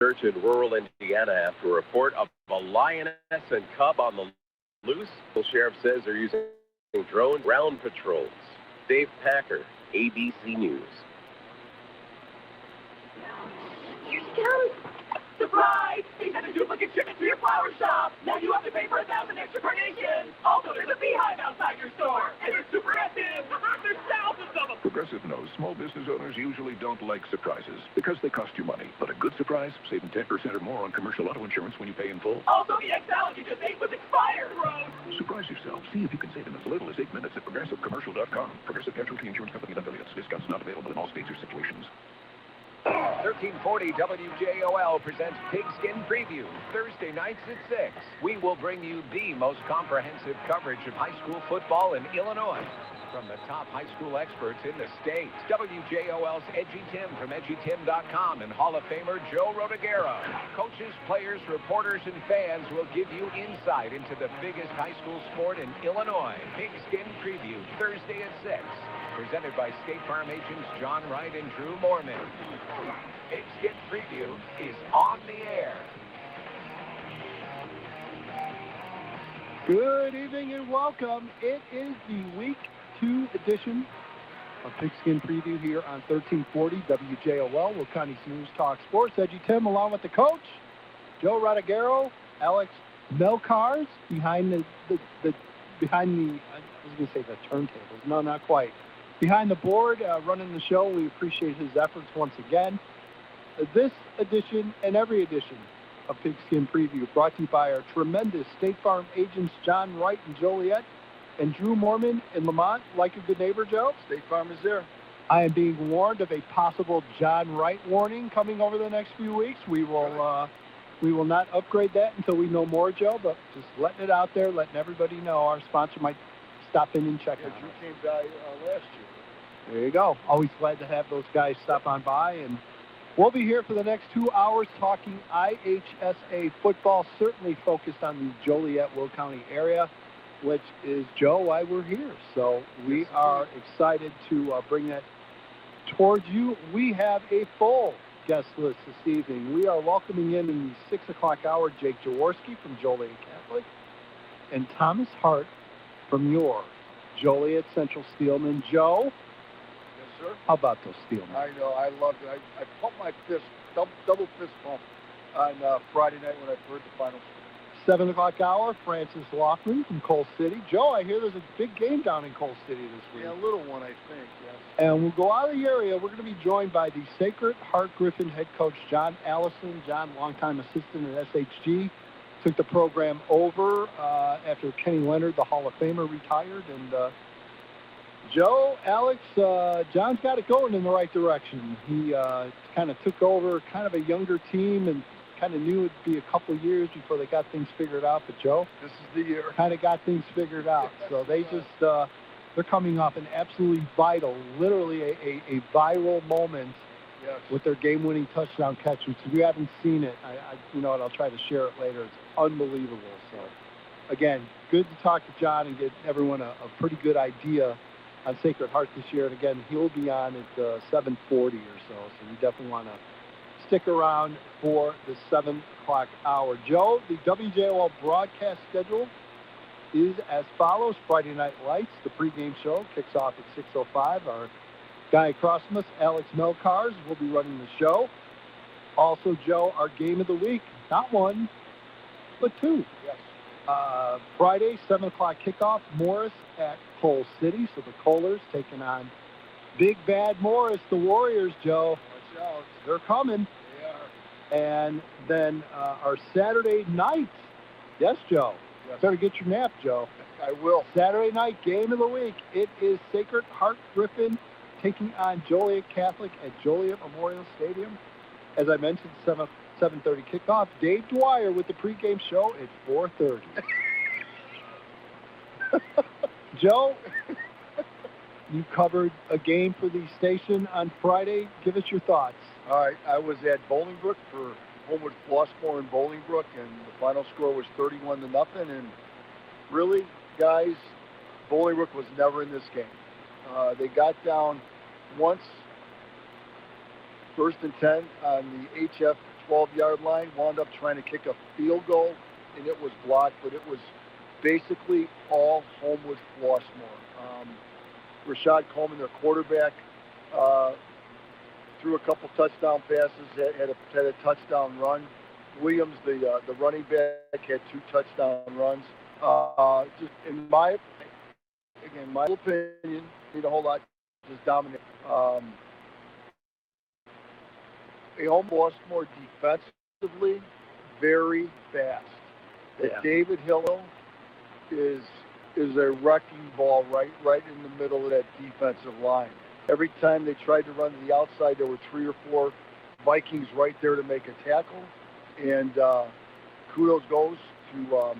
search in rural Indiana after a report of a lioness and cub on the loose. The sheriff says they're using drone ground patrols. Dave Packer, ABC News. Here she comes. Surprise! He sent a duplicate shipment to your flower shop. Now you have to pay for 1,000 extra carnations. Also, there's a beehive outside your store. And they're super active. There's thousands of them. Progressive knows small business owners usually don't like surprises because they cost you money. But a good surprise, saving 10% or more on commercial auto insurance when you pay in full. Also, the X-Salad you just ate was expired, bro. Surprise yourself. See if you can save in as little as 8 minutes at progressivecommercial.com. Progressive Casualty Insurance Company and affiliates. Discounts not available in all states or situations. 1340 WJOL presents Pigskin Preview, Thursday nights at 6. We will bring you the most comprehensive coverage of high school football in Illinois from the top high school experts in the state. WJOL's EDGYTIM from EDGYTIM.com and Hall of Famer Joe Rodagero. Coaches, players, reporters, and fans will give you insight into the biggest high school sport in Illinois. Pigskin Preview, Thursday at 6. Presented by State Farm agents John Wright and Drew Mormon. Pigskin Preview is on the air. Good evening and welcome. It is the Week 2 edition of Pigskin Preview here on 1340 WJOL, Will County's News Talk Sports. EDGYTIM along with the coach, Joe Rodagero, Alex Melcars behind the I was going to say the turntables. No, not quite. Behind the board, running the show. We appreciate his efforts once again. This edition and every edition of Pigskin Preview brought to you by our tremendous State Farm agents John Wright in Joliet and Drew Mormon in Lamont. Like a good neighbor, Joe? State Farm is there. I am being warned of a possible John Wright warning coming over the next few weeks. We will not upgrade that until we know more, Joe, but just letting it out there, letting everybody know our sponsor might stop in and check on us. Drew came by last year. There you go. Always glad to have those guys stop on by. And we'll be here for the next 2 hours talking IHSA football, certainly focused on the Joliet, Will County area, which is, Joe, why we're here. So we are excited to bring that towards you. We have a full guest list this evening. We are welcoming in the 6 o'clock hour Jake Jaworski from Joliet Catholic and Thomas Hart from your Joliet Central Steelman. Joe? Sir? How about those Steelmen? I know, I loved it. I pumped my fist, double fist pump on Friday night when I heard the final score. 7 o'clock hour, Francis Laughlin from Coal City. Joe, I hear there's a big game down in Coal City this week. Yeah, a little one, I think, yes. And we'll go out of the area. We're going to be joined by the Sacred Heart Griffin head coach, John Allison. John, longtime assistant at SHG, took the program over after Kenny Leonard, the Hall of Famer, retired. And Joe, Alex, John's got it going in the right direction. He kind of took over kind of a younger team and kind of knew it'd be a couple of years before they got things figured out. But, Joe, this is the year. Kind of got things figured out. So they just, they're coming off an absolutely vital, literally a viral moment with their game-winning touchdown catch. And if you haven't seen it, you know what, I'll try to share it later. It's unbelievable. So, again, good to talk to John and get everyone a pretty good idea on Sacred Heart this year. And again, he'll be on at 7:40 or so. So you definitely want to stick around for the 7 o'clock hour. Joe, the WJOL broadcast schedule is as follows. Friday Night Lights, the pregame show, kicks off at 6:05. Our guy across from us, Alex Melcars, will be running the show. Also, Joe, our game of the week, not one, but two. Yes. Friday, 7 o'clock kickoff, Morris at Coal City. So the Kohlers taking on Big Bad Morris, the Warriors, Joe. Watch out. They're coming. They are. And then our Saturday night, yes, Joe. Yes. Better get your nap, Joe. I will. Saturday night, game of the week. It is Sacred Heart Griffin taking on Joliet Catholic at Joliet Memorial Stadium. As I mentioned, 7:30 kickoff. Dave Dwyer with the pregame show at 4:30. Joe, you covered a game for the station on Friday. Give us your thoughts. All right, I was at Bolingbrook for Homewood Flossmoor in Bolingbrook, and the final score was 31-0. And really, guys, Bolingbrook was never in this game. They got down once, 1st and 10 on the HF 12-yard line, wound up trying to kick a field goal, and it was blocked, but it was basically all Homewood Flossmoor. Rashad Coleman, their quarterback, threw a couple touchdown passes, had a touchdown run. Williams, the running back, had 2 touchdown runs. Just in my opinion, need a whole lot, just dominate. Flossmoor defensively, very fast. Yeah. David Hill is a wrecking ball right in the middle of that defensive line. Every time they tried to run to the outside, there were 3 or 4 Vikings right there to make a tackle. And kudos goes to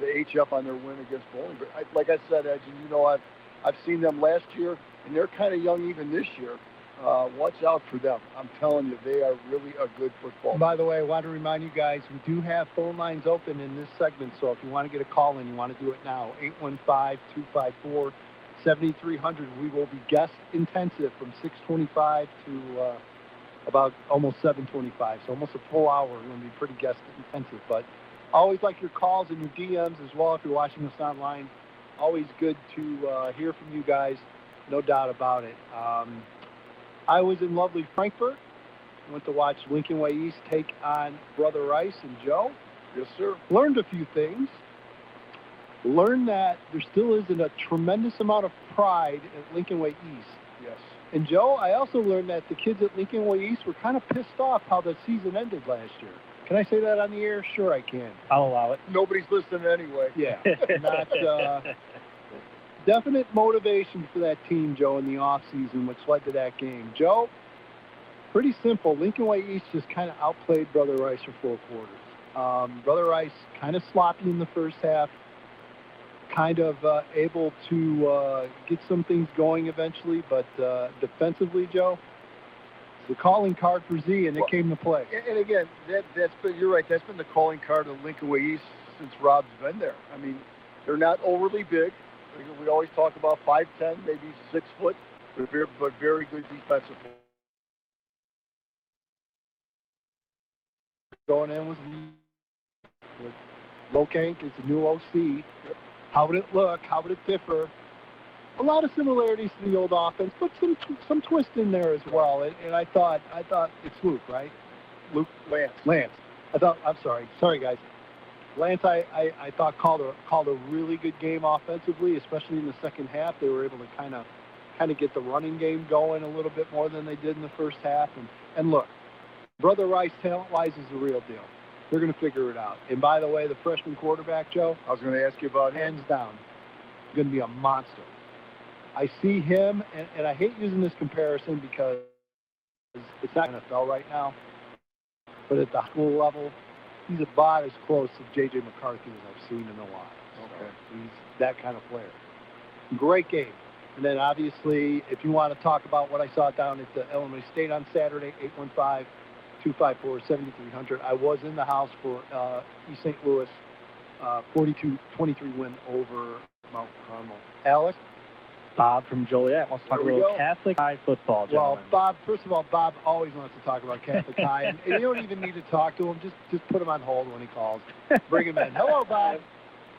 HF on their win against Bowling. But like I said, Edge, and you know, I've seen them last year, and they're kind of young even this year. Watch out for them. I'm telling you, they are really a good football team. By the way, I want to remind you guys, we do have phone lines open in this segment, so if you want to get a call in, you want to do it now, 815-254-7300. We will be guest intensive from 6:25 to about almost 7:25, so almost a full hour. We're going to be pretty guest intensive, but always like your calls and your DMs as well if you're watching us online. Always good to hear from you guys, no doubt about it. I was in lovely Frankfort. Went to watch Lincoln Way East take on Brother Rice and Joe. Yes, sir. Learned a few things. Learned that there still isn't a tremendous amount of pride at Lincoln Way East. Yes. And Joe, I also learned that the kids at Lincoln Way East were kind of pissed off how the season ended last year. Can I say that on the air? Sure I can. I'll allow it. Nobody's listening anyway. Yeah. Not definite motivation for that team, Joe, in the offseason, which led to that game. Joe, pretty simple. Lincoln Way East just kind of outplayed Brother Rice for 4 quarters. Brother Rice kind of sloppy in the first half, kind of able to get some things going eventually, but defensively, Joe, the calling card for Z, and it came to play. And again, that's been, you're right, that's been the calling card of Lincoln Way East since Rob's been there. I mean, they're not overly big. We always talk about 5'10", maybe 6 foot, but very good defensive. Going in with Lokank is the new OC. How would it look? How would it differ? A lot of similarities to the old offense, but some twist in there as well. And I thought it's Luke, right? Lance. I'm sorry guys. Lance, I thought called a really good game offensively, especially in the second half. They were able to kind of get the running game going a little bit more than they did in the first half. And look, Brother Rice, talent-wise, is the real deal. They're going to figure it out. And by the way, the freshman quarterback, Joe, I was going to ask you about hands down, going to be a monster. I see him, and I hate using this comparison because it's not NFL right now, but at the school level, he's about as close to J.J. McCarthy as I've seen in a while. Okay. So he's that kind of player. Great game. And then, obviously, if you want to talk about what I saw down at the Illinois State on Saturday, 815-254-7300. I was in the house for East St. Louis, 42-23 win over Mount Carmel. Alex? Bob from Joliet wants to talk a little Catholic high football, gentlemen. Well, Bob, first of all, Bob always wants to talk about Catholic high, and you don't even need to talk to him. Just put him on hold when he calls. Bring him in. Hello, Bob.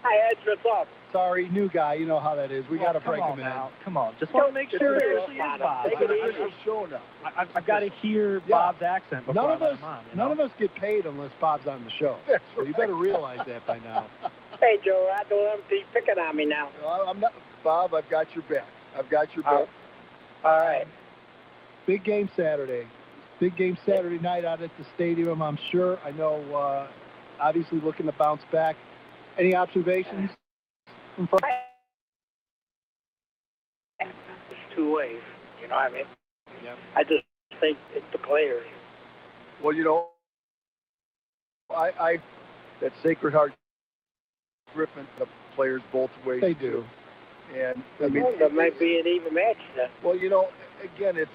Hi, Ed. What's up? Sorry, new guy. You know how that is. We got to break him in. Come on. Just want to make sure it actually is Bob. Take it easy. Show now. I've got to hear Bob's accent before none of I us, let him on. None of us get paid unless Bob's on the show. So you better realize that by now. Hey, Joe, I don't want to be picking on me now. I'm not, Bob. I've got your back. All right. Big game Saturday. Big game Saturday night out at the stadium, I'm sure. I know, obviously looking to bounce back. Any observations? It's 2 ways. You know what I mean? Yeah. I just think it's the players. Well, you know, I that Sacred Heart Griffin, the players both ways. They do. And I mean, That might be an even match then. well, you know, again, it's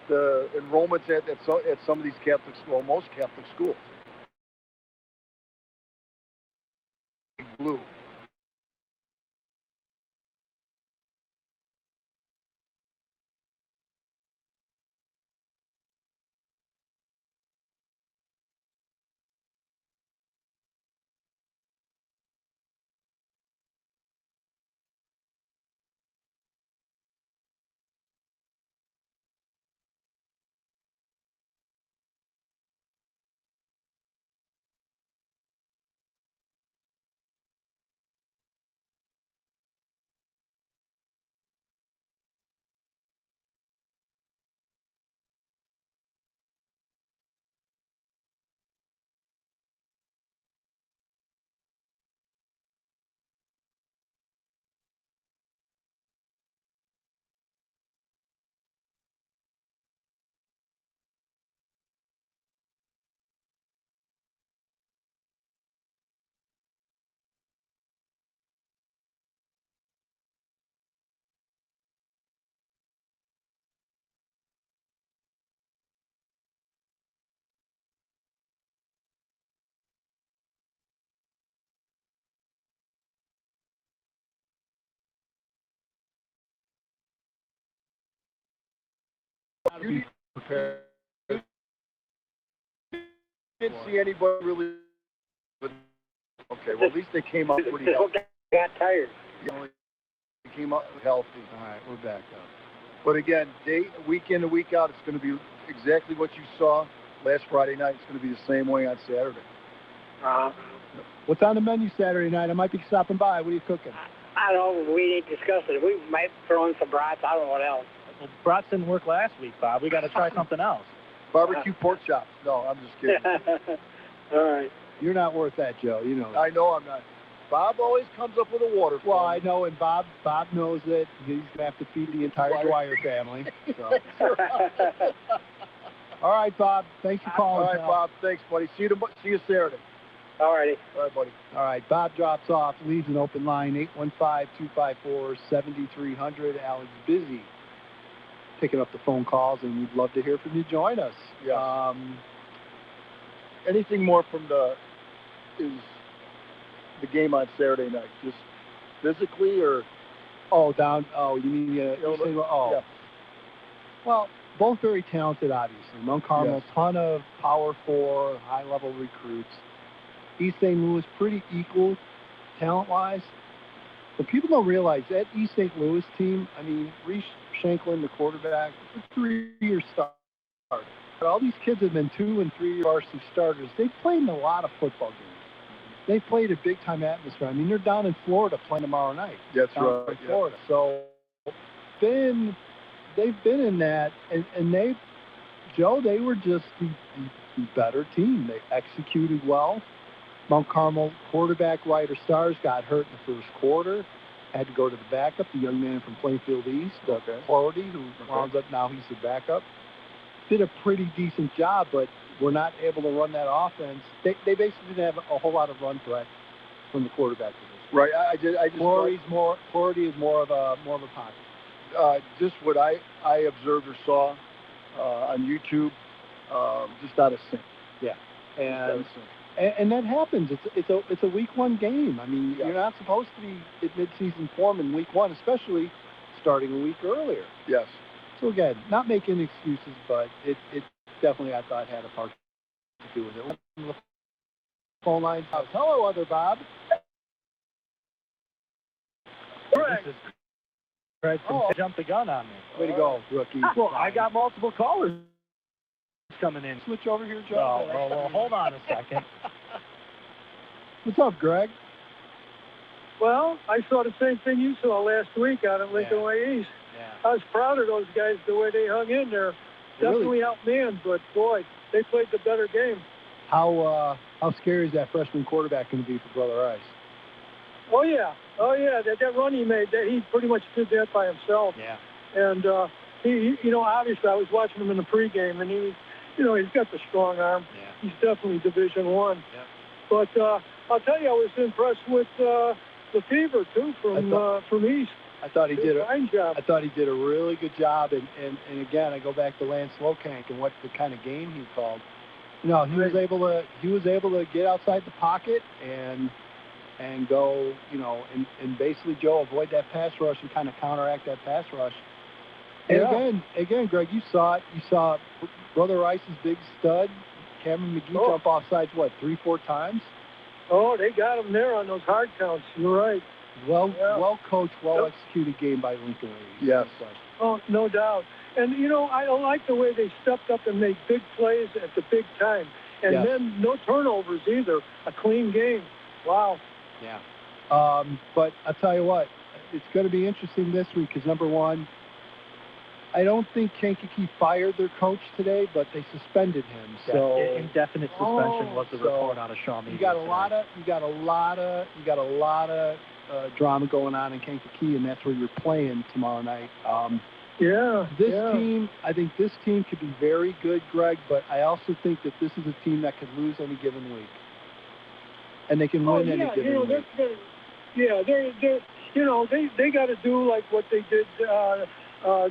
the enrollments at some of these Catholic schools, most Catholic schools. Blue. be prepared. Didn't see anybody really. But okay, well at least they came up pretty healthy. Got tired. You know, they came up healthy. All right, we're back up. But again, week in and week out, it's going to be exactly what you saw last Friday night. It's going to be the same way on Saturday. What's on the menu Saturday night? I might be stopping by. What are you cooking? I don't know. We didn't discuss it. We might throw in some brats. I don't know what else. Well, brats didn't work last week, Bob. We got to try something else. Barbecue pork chops. No, I'm just kidding. All right. You're not worth that, Joe. You know that. I know I'm not. Bob always comes up with a water. Well, I know, and Bob knows that he's going to have to feed the entire Dwyer family. So. All right, Bob. Thanks for calling. All right, Bob. Thanks, buddy. See you Saturday. All righty. All right, buddy. All right, Bob drops off, leaves an open line, 815-254-7300. Alan's busy picking up the phone calls, and we'd love to hear from you. Join us. Yes. Anything more from the game on Saturday night? Just physically or? You mean yeah. Well, both very talented, obviously. Mount Carmel, Yes. ton of Power 4, high-level recruits. East St. Louis, pretty equal talent-wise. But people don't realize that East St. Louis team, I mean, Reese Shanklin, the quarterback, a 3-year starter. But all these kids have been 2- and 3-year varsity starters. They've played in a lot of football games. They've played a big-time atmosphere. I mean, they're down in Florida playing tomorrow night. That's down right. in Florida. So they've been in that, and they were just the better team. They executed well. Mount Carmel quarterback Ryder Stars got hurt in the first quarter, had to go to the backup, the young man from Plainfield East, Clarity, who wound up now he's the backup. Did a pretty decent job, but were not able to run that offense. They basically didn't have a whole lot of run threat from the quarterback position. Right. I just Clarity is more of a pocket. Just what I observed or saw on YouTube, just out of sync. Yeah. And that happens. It's a week 1 game. I mean, You're not supposed to be at midseason form in week 1, especially starting a week earlier. Yes. So again, not making excuses, but it definitely, I thought, had a part to do with it. The phone lines. Hello, other Bob. Greg jumped the gun on me. Way to go, rookie. Well, I got multiple callers coming in. Switch over here, Joe. Well, hold on a second. What's up, Greg? Well, I saw the same thing you saw last week out at Lincoln Way East. Yeah. I was proud of those guys, the way they hung in there. Definitely outmanned, but boy, they played the better game. How scary is that freshman quarterback going to be for Brother Rice? Oh yeah. That run he made, he pretty much did that by himself. Yeah. And he, obviously I was watching him in the pregame, and he's got the strong arm. Yeah. He's definitely Division I. Yeah. But I'll tell you, I was impressed with Lefevre too from East. I thought he did a fine job. I thought he did a really good job, and again, I go back to Lance Lokank and what the kind of game he called. He was able to get outside the pocket and go, and basically, Joe, avoid that pass rush and kind of counteract that pass rush. And again, Greg, you saw it. You saw Brother Rice's big stud, Cameron McGee, jump off sides, 3-4 times? Oh, they got him there on those hard counts. You're right. Well coached, well executed game by Lincoln Way. Yes. Oh, no doubt. And, I don't like the way they stepped up and made big plays at the big time. And then no turnovers either. A clean game. Wow. Yeah. But I'll tell you what, it's going to be interesting this week because, number one, I don't think Kankakee fired their coach today, but they suspended him. So indefinite suspension was the report out of Shaw Media. You got a lot of drama going on in Kankakee, and that's where you're playing tomorrow night. Team, I think this team could be very good, Greg, but I also think that this is a team that could lose any given week, and they can win any given week. They got to do like what they did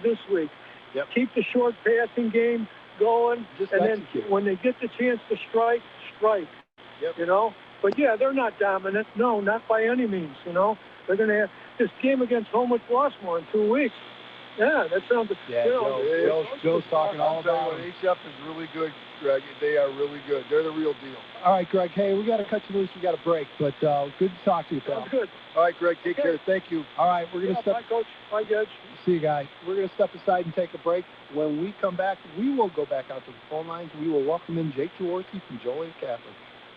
this week. Yep. Keep the short passing game going, Just and execute. then when they get the chance to strike. Yep. But they're not dominant. No, not by any means. They're going to have this game against Homewood Flossmoor in 2 weeks. Yeah, that sounds. Yeah, you know, Joe's talking all about it. HF is really good, Greg. They are really good. They're the real deal. All right, Greg. Hey, we got to cut you loose. We got a break, but good to talk to you, pal. Sounds good. All right, Greg. Take care. Thank you. All right, we're gonna step. Bye, Coach. Bye, Judge. See you guys. We're gonna step aside and take a break. When we come back, we will go back out to the phone lines. We will welcome in Jake Jaworski from Joliet Catholic.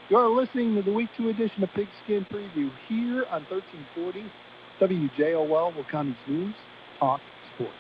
You're listening to the Week 2 edition of Pigskin Preview here on 1340 WJOL, Will County's News Talk Sports.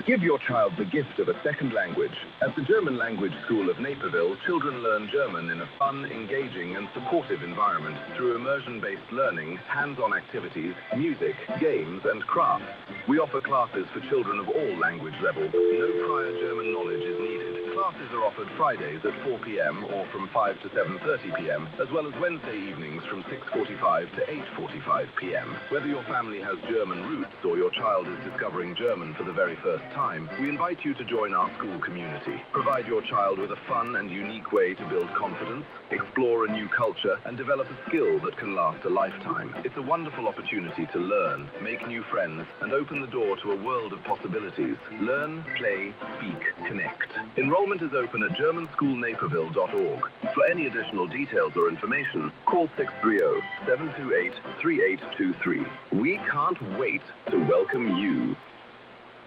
Give your child the gift of a second language. At the German Language School of Naperville, children learn German in a fun, engaging, and supportive environment through immersion-based learning, hands-on activities, music, games, and crafts. We offer classes for children of all language levels. No prior German knowledge is needed. Classes are offered Fridays at 4 p.m. or from 5 to 7:30 p.m., as well as Wednesday evenings from 6:45 to 8:45 p.m. Whether your family has German roots or your child is discovering German for the very first time, we invite you to join our school community. Provide your child with a fun and unique way to build confidence, explore a new culture, and develop a skill that can last a lifetime. It's a wonderful opportunity to learn, make new friends, and open the door to a world of possibilities. Learn, play, speak, connect. Enrollment is open at germanschoolnaperville.org. For any additional details or information, call 630-728-3823. We can't wait to welcome you.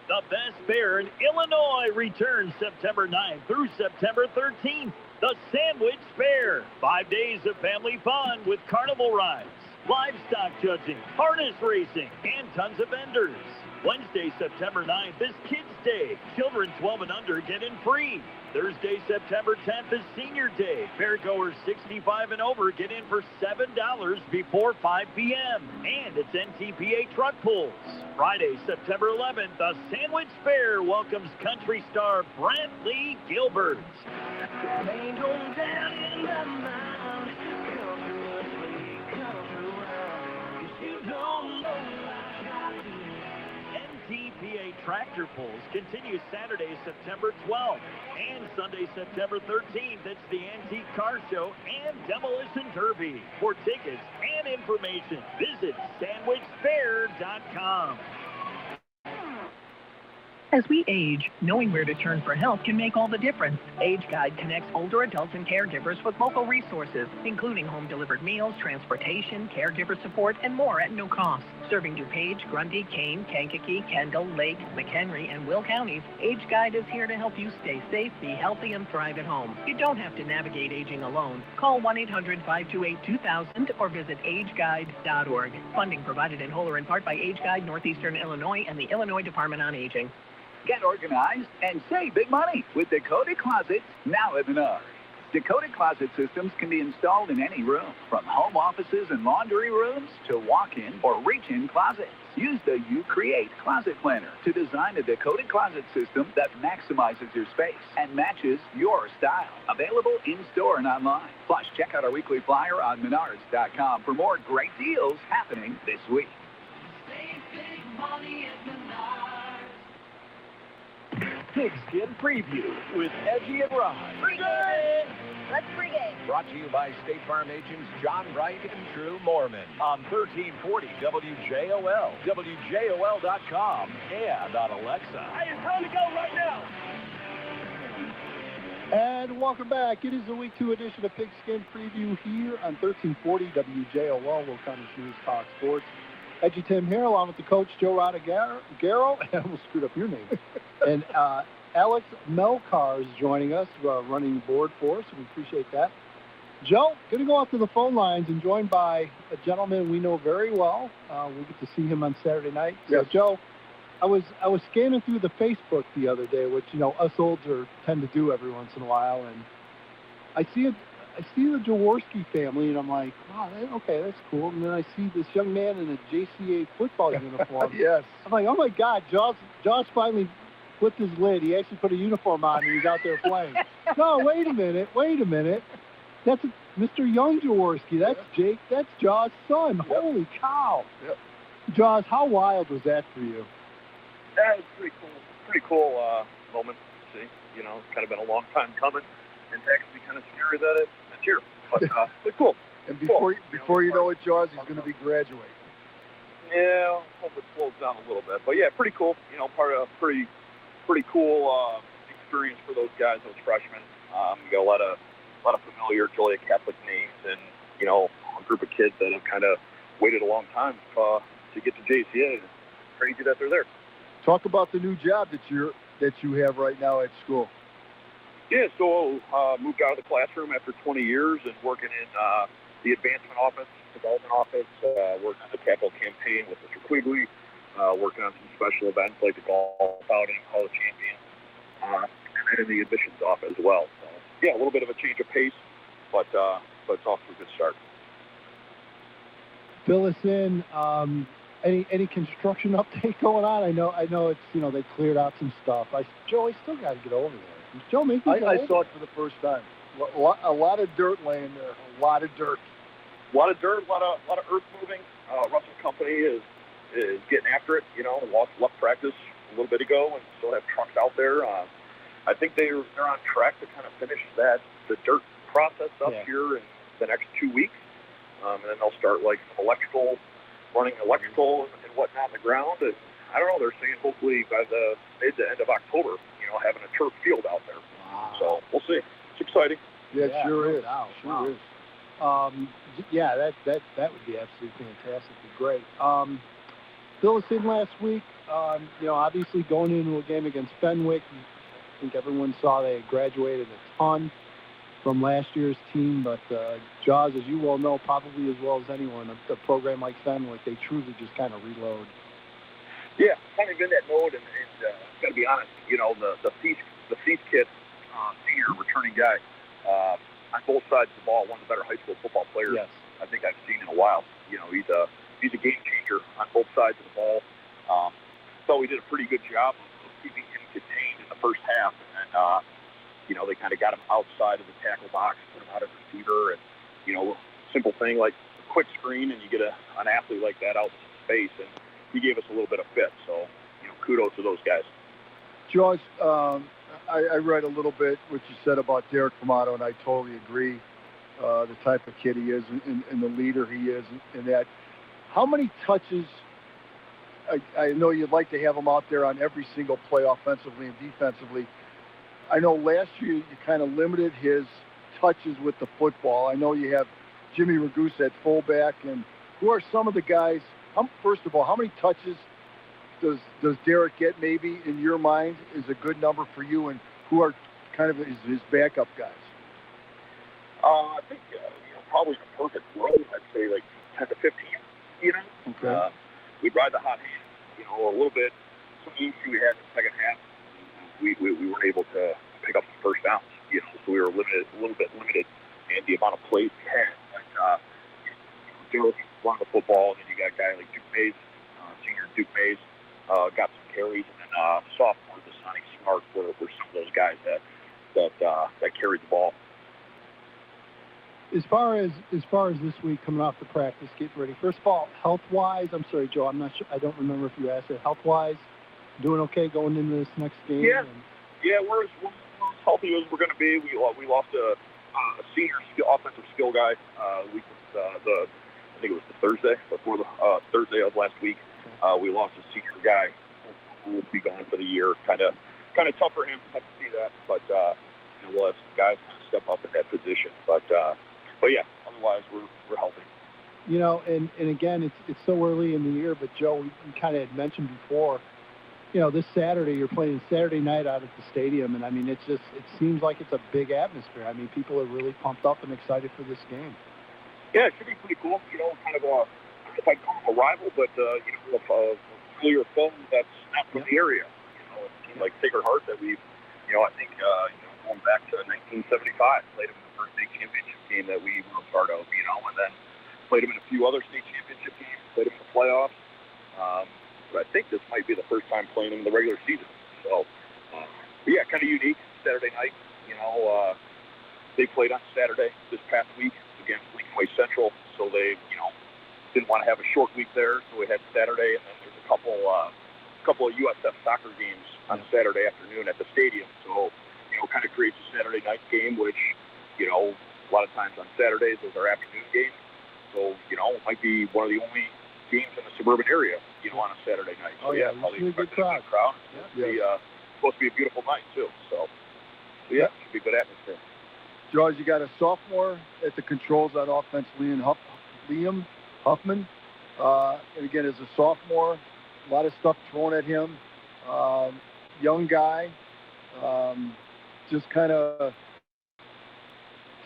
The best fair in Illinois returns September 9th through September 13th. The Sandwich Fair. 5 days of family fun with carnival rides, livestock judging, harness racing, and tons of vendors. Wednesday, September 9th is Kids Day. Children 12 and under get in free. Thursday, September 10th is Senior Day. Fairgoers 65 and over get in for $7 before 5 p.m. And it's NTPA truck pulls. Friday, September 11th, the Sandwich Fair welcomes country star Brantley Gilbert. NTPA tractor pulls continue Saturday, September 12th, and Sunday, September 13th. It's the Antique Car Show and Demolition Derby. For tickets and information, visit sandwichfair.com. As we age, knowing where to turn for help can make all the difference. Age Guide connects older adults and caregivers with local resources, including home-delivered meals, transportation, caregiver support, and more at no cost. Serving DuPage, Grundy, Kane, Kankakee, Kendall, Lake, McHenry, and Will counties, Age Guide is here to help you stay safe, be healthy, and thrive at home. You don't have to navigate aging alone. Call 1-800-528-2000 or visit ageguide.org. Funding provided in whole or in part by Age Guide, Northeastern Illinois, and the Illinois Department on Aging. Get organized and save big money with Dakota Closets now at Menards. Dakota Closet systems can be installed in any room, from home offices and laundry rooms to walk-in or reach-in closets. Use the You Create Closet Planner to design a Dakota Closet system that maximizes your space and matches your style. Available in-store and online. Plus, check out our weekly flyer on Menards.com for more great deals happening this week. Save big money at Menards. Pigskin Preview with Edgy and Rod. Pregame! Let's pregame. Brought to you by State Farm agents John Wright and Drew Mormon on 1340 WJOL, WJOL.com, and on Alexa. Hey, it's time to go right now. And welcome back. It is the Week 2 edition of Pigskin Preview here on 1340 WJOL, Will County's News Talk Sports. EDGYTIM here, along with the coach, Joe Rodagaro. I almost screwed up your name. And Alex Melcar is joining us, running the board for us, and we appreciate that. Joe, going to go out to the phone lines and joined by a gentleman we know very well. We get to see him on Saturday night. So, yes. Joe, I was scanning through the Facebook the other day, which, us older tend to do every once in a while, and I see the Jaworski family, and I'm like, wow, okay, that's cool. And then I see this young man in a JCA football uniform. Yes. I'm like, oh, my God, Josh finally flipped his lid. He actually put a uniform on, and he's out there playing. No, wait a minute. That's Mr. Young Jaworski. That's Jake. That's Josh's son. Yep. Holy cow. Yep. Josh, how wild was that for you? That was pretty cool moment to see. It's kind of been a long time coming, and to actually kind of scary that it's here. But cool. And before you know it, Jaws, he's going to be graduating. Yeah, hope it slows down a little bit. But yeah, pretty cool. You know, part of a pretty cool experience for those guys, those freshmen. We got a lot of familiar Joliet Catholic names, and you know, a group of kids that have kind of waited a long time to get to JCA. It's crazy that they're there. Talk about the new job that you have right now at school. Yeah, so moved out of the classroom after 20 years and working in the advancement office, development office, working on the capital campaign with Mr. Quigley, working on some special events like the golf outing, Hall of Champions, and then in the admissions office as well. So, yeah, a little bit of a change of pace, but it's off to a good start. Fill us in. Any construction update going on? I know it's, you know, they cleared out some stuff. Joe, I still got to get over there. Joe, maybe I saw it for the first time. A lot of dirt laying there. A lot of dirt. A lot of earth moving. Russell Company is getting after it. You know, left practice a little bit ago and still have trucks out there. I think they're on track to kind of finish the dirt process up here in the next 2 weeks, and then they'll start like running electrical and whatnot on the ground. And I don't know. They're saying hopefully by the mid to end of October, you know, having a turf field out there. Wow. So we'll see. It's exciting. Yeah, it sure is. Sure is. Yeah, that would be absolutely fantastic. It'd be great. Fill us in last week. You know, obviously going into a game against Fenwick, I think everyone saw they had graduated a ton from last year's team. But Jaws, as you well know, probably as well as anyone, a program like Fenwick, they truly just kind of reload. Yeah, kind of in that mode, and got to be honest, you know, the Thief kid, senior returning guy, on both sides of the ball, one of the better high school football players I think I've seen in a while. You know, he's a game changer on both sides of the ball. So we did a pretty good job of keeping him contained in the first half, and you know, they kind of got him outside of the tackle box, put him out of receiver, and you know, simple thing like a quick screen, and you get an athlete like that out in space, and he gave us a little bit of fit. So, you know, kudos to those guys. George, I read a little bit what you said about Derek Famato, and I totally agree. The type of kid he is and the leader he is, and that. How many touches? I know you'd like to have him out there on every single play, offensively and defensively. I know last year you kind of limited his touches with the football. I know you have Jimmy Ragusa at fullback, and who are some of the guys? First of all, how many touches does Derek get, maybe in your mind, is a good number for you, and who are kind of his backup guys? I think you know, probably the perfect world, I'd say like 10 to 15. You know, okay. We'd ride the hot hand. You know, a little bit. Some issue we had in the second half, we weren't able to pick up some first downs. You know, so we were a little bit limited in the amount of plays we had. But Derek run the football, and then you got a guy like Duke Mays, senior Duke Mays, got some carries, and then sophomore Sonny Smart were some of those guys that carried the ball. As far as this week coming off the practice, getting ready. First of all, health-wise, I'm sorry, Joe, I'm not sure. I don't remember if you asked it. Health-wise, doing okay going into this next game? Yeah, we're as healthy as we're going to be. We lost a senior offensive skill guy. I think it was the Thursday before the Thursday of last week. We lost a senior guy who will be gone for the year. Kind of tough for him. Have to see that, but you know, we'll have some guys step up in that position. But yeah, otherwise we're healthy. You know, and again, it's so early in the year, but Joe, we kind of had mentioned before, you know, this Saturday you're playing Saturday night out at the stadium, and I mean, it seems like it's a big atmosphere. I mean, people are really pumped up and excited for this game. Yeah, it should be pretty cool. You know, kind of if I call them a rival, but you know, a familiar foe that's not from the area. You know, a team like Sacred Heart that we've, you know, I think you know, going back to 1975, played them in the first state championship game that we were a part of. You know, and then played them in a few other state championship games, played them in the playoffs. But I think this might be the first time playing them in the regular season. So, yeah, kind of unique. Saturday night, you know, they played on Saturday this past week against Lincoln Way Central, so they, you know, didn't want to have a short week there, so we had Saturday, and then there's a couple of USF soccer games on Saturday afternoon at the stadium. So, you know, kind of creates a Saturday night game, which, you know, a lot of times on Saturdays those are afternoon games. So, you know, it might be one of the only games in the suburban area, you know, on a Saturday night. So, yeah, probably a good crowd. It's supposed to be a beautiful night, too. So it should be a good atmosphere. Jaws, you got a sophomore at the controls on offense, Liam Huffman. And again, as a sophomore, a lot of stuff thrown at him. Young guy, just kind of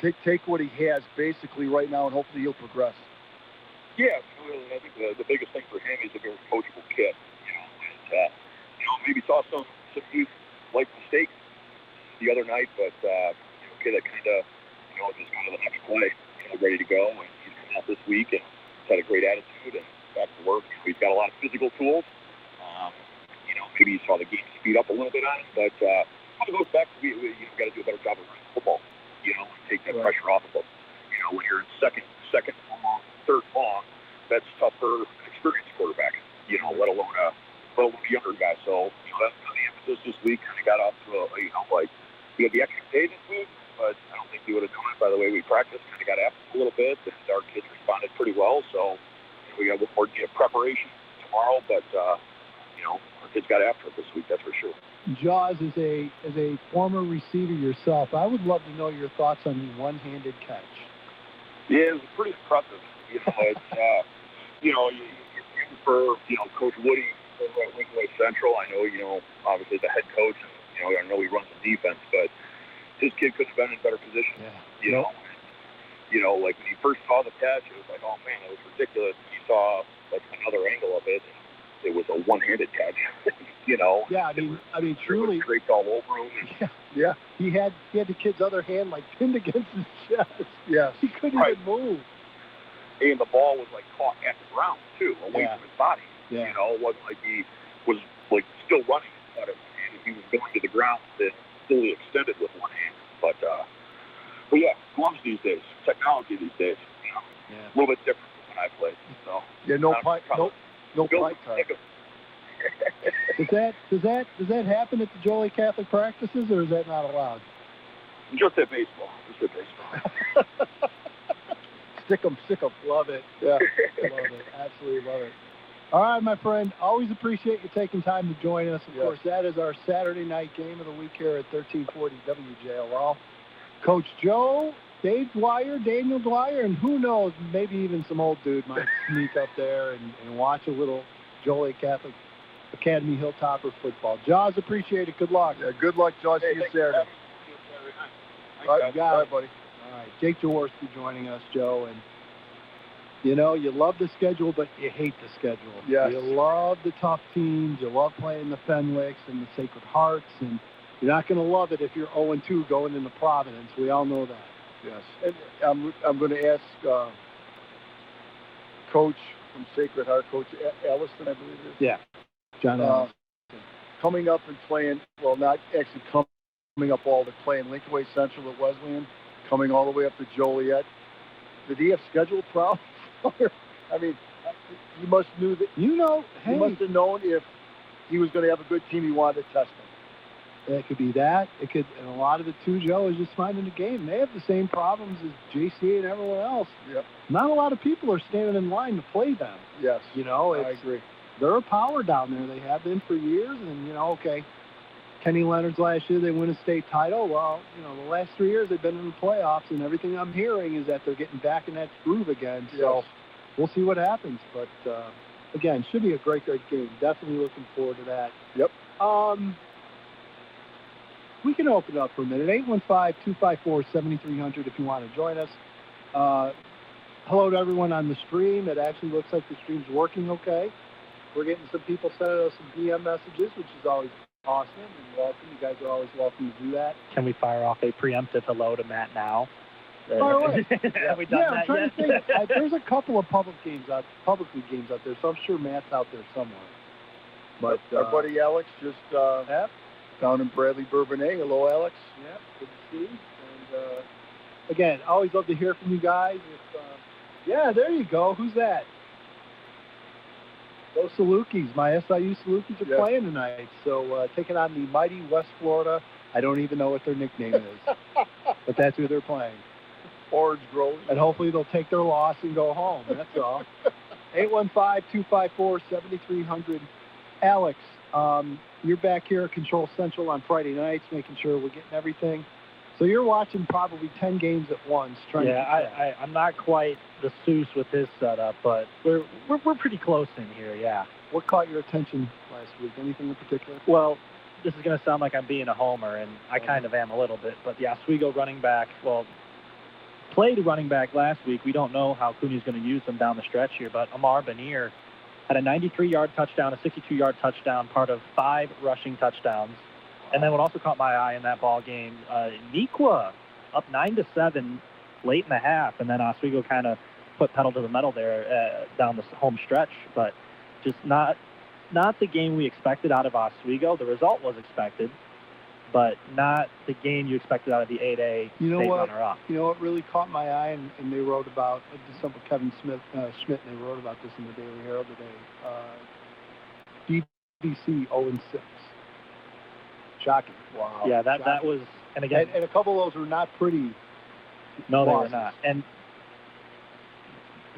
take what he has basically right now, and hopefully he'll progress. Yeah, really, I think the biggest thing for him is a very coachable kid. And, maybe saw some youth like mistakes the other night, but kid that kind of, just kind of the next play, ready to go, and he's come out this week and he's had a great attitude and back to work. He's got a lot of physical tools. Maybe you saw the game speed up a little bit on him, but it goes back to we got to do a better job of running football, and take that pressure off of them. When you're in second long, third long, that's tough for an experienced quarterback, let alone a younger guy. So, that's kind of the emphasis this week. Kind of got off to we had the extra day this week, but I don't think we would have done it by the way we practiced. Kind of got after a little bit, and our kids responded pretty well. So, we got a little more preparation tomorrow, but our kids got after it this week, that's for sure. Jaws, as a former receiver yourself, I would love to know your thoughts on the one-handed catch. Yeah, it was pretty impressive. It's for Coach Woody over at Lincoln Way Central. I know obviously the head coach, and I know he runs the defense, but his kid couldn't have been in a better position. Yeah. Like when he first saw the catch, it was like, oh man, it was ridiculous. He saw like another angle of it. It was a one-handed catch, Yeah, I mean, truly. Draped all over him. Yeah. He had the kid's other hand like pinned against his chest. Yeah. He couldn't even move. And the ball was like caught at the ground too, away from his body. Yeah. It wasn't like he was like still running, but he was going to the ground and fully extended with one hand. But yeah, gloves these days, technology these days, a little bit different from when I played. So no pipe time. Does that happen at the Joliet Catholic practices, or is that not allowed? Just at baseball. Stick 'em. Love it. Yeah, love it. Absolutely love it. All right, my friend. Always appreciate you taking time to join us. Of course, that is our Saturday night game of the week here at 1340 WJOL. Coach Joe, Daniel Dwyer, and who knows, maybe even some old dude might sneak up there and watch a little Joliet Catholic Academy Hilltopper football. Jaws, appreciate it. Good luck. Yeah, good luck, Jaws. See you Saturday. All right, buddy. All right, Jake Jaworski joining us, Joe. And, you love the schedule, but you hate the schedule. Yes. You love the tough teams. You love playing the Fenwicks and the Sacred Hearts. And you're not going to love it if you're 0-2 going into Providence. We all know that. Yes. And I'm going to ask Coach from Sacred Heart, Coach Ellison, I believe it is. Yeah. John Ellison. Coming up and playing, well, not actually coming up all the playing Lincoln Way Central at Wesleyan, coming all the way up to Joliet. Did he have schedule problems? I mean, he must knew that. He must have known if he was going to have a good team, he wanted to test him. It could be that. It could, and a lot of it too, Joe, is just finding the game. They have the same problems as JC and everyone else. Yep. Not a lot of people are standing in line to play them. Yes. I agree. They're a power down there. They have been for years, and okay. Kenny Leonard's last year, they win a state title. Well, the last 3 years they've been in the playoffs, and everything I'm hearing is that they're getting back in that groove again. Yes. So we'll see what happens. But, again, should be a great game. Definitely looking forward to that. Yep. We can open up for a minute. 815-254-7300 if you want to join us. Hello to everyone on the stream. It actually looks like the stream's working okay. We're getting some people sending us some DM messages, which is always awesome and welcome. You guys are always welcome to do that. Can we fire off a preemptive hello to Matt now? Fire away. Have we done that I'm trying yet? to think. There's a couple of publicly games out there, so I'm sure Matt's out there somewhere. But our buddy Alex just down in Bradley Bourbonnais. Hello, Alex. Yeah, good to see. And again, always love to hear from you guys. Yeah, there you go. Who's that? Those Salukis. My SIU Salukis are playing tonight. So taking on the mighty West Florida. I don't even know what their nickname is, but that's who they're playing. Orange Grove. And hopefully they'll take their loss and go home. That's all. 815-254-7300. Alex, you're back here at Control Central on Friday nights, making sure we're getting everything. So you're watching probably 10 games at once. I'm not quite the Seuss with his setup, but we're pretty close in here, yeah. What caught your attention last week? Anything in particular? Well, this is going to sound like I'm being a homer, and I kind of am a little bit. But the Oswego running back, played running back last week. We don't know how Cooney's going to use them down the stretch here, but Amar Benier had a 93-yard touchdown, a 62-yard touchdown, part of 5 rushing touchdowns. And then what also caught my eye in that ball game, Nequa up 9-7 late in the half, and then Oswego kind of put pedal to the metal there down the home stretch, but just not the game we expected out of Oswego. The result was expected, but not the game you expected out of the 8A state runner-up. You know what really caught my eye, and they wrote about this with Kevin Schmidt, and they wrote about this in the Daily Herald today. DVC 0-6. Shocking. Wow. Yeah, that was, and again, and a couple of those were not pretty. No, they were not. And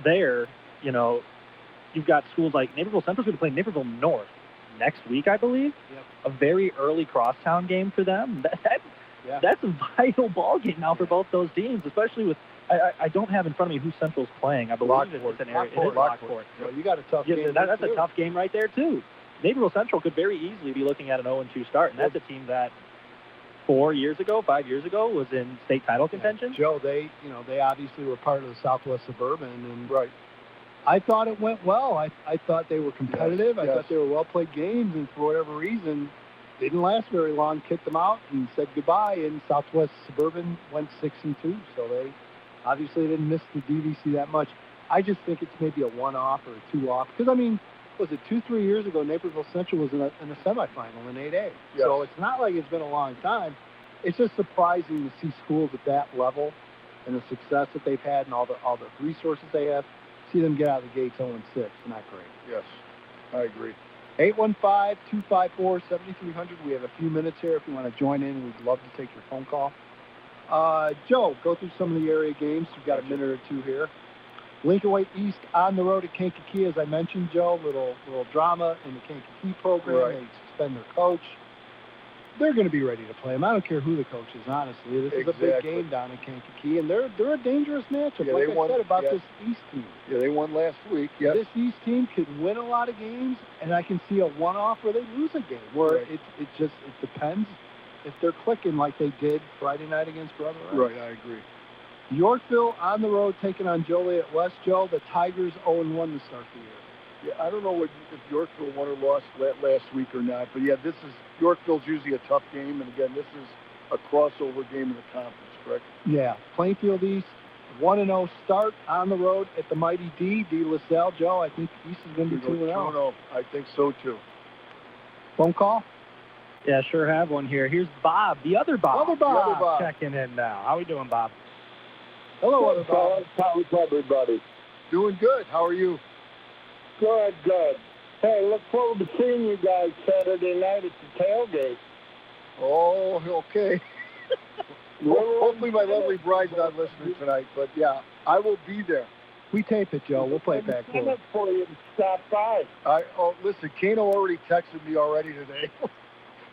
there, you've got schools like Naperville Central's going to play Naperville North next week, I believe. Yep. A very early crosstown game for them. That's a vital ball game now for both those teams, especially with. I don't have in front of me who Central's playing. I believe it's an area. It is Lockport. So you got a tough game. That's a tough game right there too. Naperville Central could very easily be looking at an 0-2 start, and that's a team that 5 years ago, was in state title contention. Joe, they obviously were part of the Southwest Suburban, and I thought it went well. I thought they were competitive. I thought they were well-played games, and for whatever reason, didn't last very long. Kicked them out and said goodbye, and Southwest Suburban went 6-2. So they obviously didn't miss the DVC that much. I just think it's maybe a one-off or a two-off, because was it 2-3 years ago, Naperville Central was in a semifinal in 8A. Yes. So it's not like it's been a long time. It's just surprising to see schools at that level and the success that they've had and all the resources they have. See them get out of the gates 0-6. Not great. Yes, I agree. 815-254-7300. We have a few minutes here. If you want to join in, we'd love to take your phone call. Joe, go through some of the area games. We've got a minute or two here. Lincoln Way East on the road at Kankakee, as I mentioned, Joe. Little drama in the Kankakee program. Right. They suspend their coach. They're going to be ready to play him. I don't care who the coach is, honestly. This is a big game down in Kankakee, and they're a dangerous matchup. Yeah, like I said about this East team. Yeah, they won last week. Yes. This East team could win a lot of games, and I can see a one-off where they lose a game, where it depends if they're clicking like they did Friday night against Brother Rice. Right, I agree. Yorkville on the road taking on Joliet West. Joe, the Tigers 0-1 to start the year. Yeah, I don't know if Yorkville won or lost last week or not, but Yorkville's usually a tough game, and again, this is a crossover game in the conference, correct? Yeah, Plainfield East 1-0 start on the road at the mighty D LaSalle. Joe, I think East is going to be 2-0. I think so too. Phone call? Yeah, sure have one here. Here's Bob, the other Bob. Other Bob. Checking in now. How we doing, Bob? Hello, other Bob. How's everybody? Doing good. How are you? Good. Hey, look forward to seeing you guys Saturday night at the tailgate. Oh, okay. Hopefully my lovely bride's not listening tonight, but yeah, I will be there. We tape it, Joe. We'll play it back for you and stop by. Listen, Kano already texted me already today.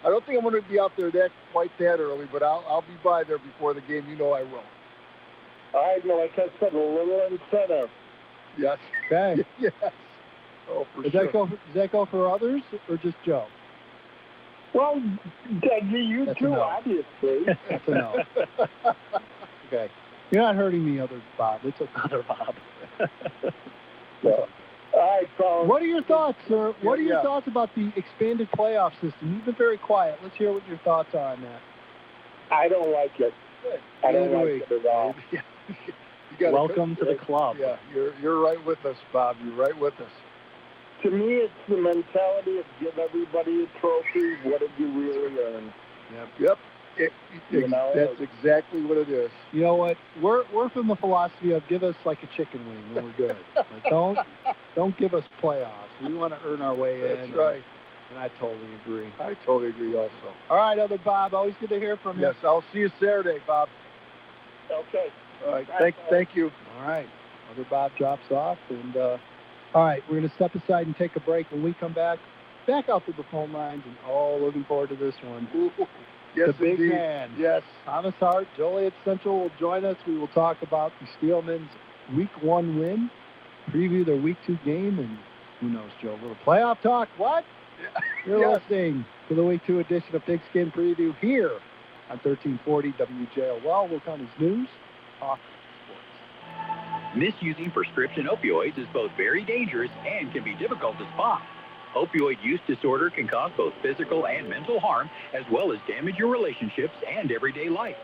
I don't think I'm going to be out there quite that early, but I'll be by there before the game. You know I will. I know. Like I said, a little incentive. Yes. Okay. Yes. Oh, for does sure. Does that go for others or just Joe? Well, you That's too, no. obviously. That's a no. Okay. You're not hurting me, other Bob. It's okay. Other Bob. All right, fellas. What are your thoughts, sir? What are your thoughts about the expanded playoff system? You've been very quiet. Let's hear what your thoughts are on that. I don't like it. I don't like it at all. Welcome to the club. Yeah, you're right with us, Bob. You're right with us. To me, it's the mentality of give everybody a trophy. What did you really earn? Yep. That's exactly what it is. You know what? We're from the philosophy of give us like a chicken wing and we're good. Like, don't give us playoffs. We want to earn our way in. That's right. And I totally agree. I totally agree also. All right, other Bob. Always good to hear from you. Yes, I'll see you Saturday, Bob. Okay. All right. Thank you. All right. Other Bob drops off, and All right, we're going to step aside and take a break. When we come back out to the phone lines, and looking forward to this one. Yes, the big indeed. man. Yes. Thomas Hart, Joliet Central will join us. We will talk about the Steelmen's Week 1 win, preview their Week 2 game, and who knows, Joe, a little playoff talk. What? Yeah. You're listening to the Week 2 edition of Pigskin Preview here on 1340 WJOL. Will come as news, talk, sports. Misusing prescription opioids is both very dangerous and can be difficult to spot. Opioid use disorder can cause both physical and mental harm, as well as damage your relationships and everyday life.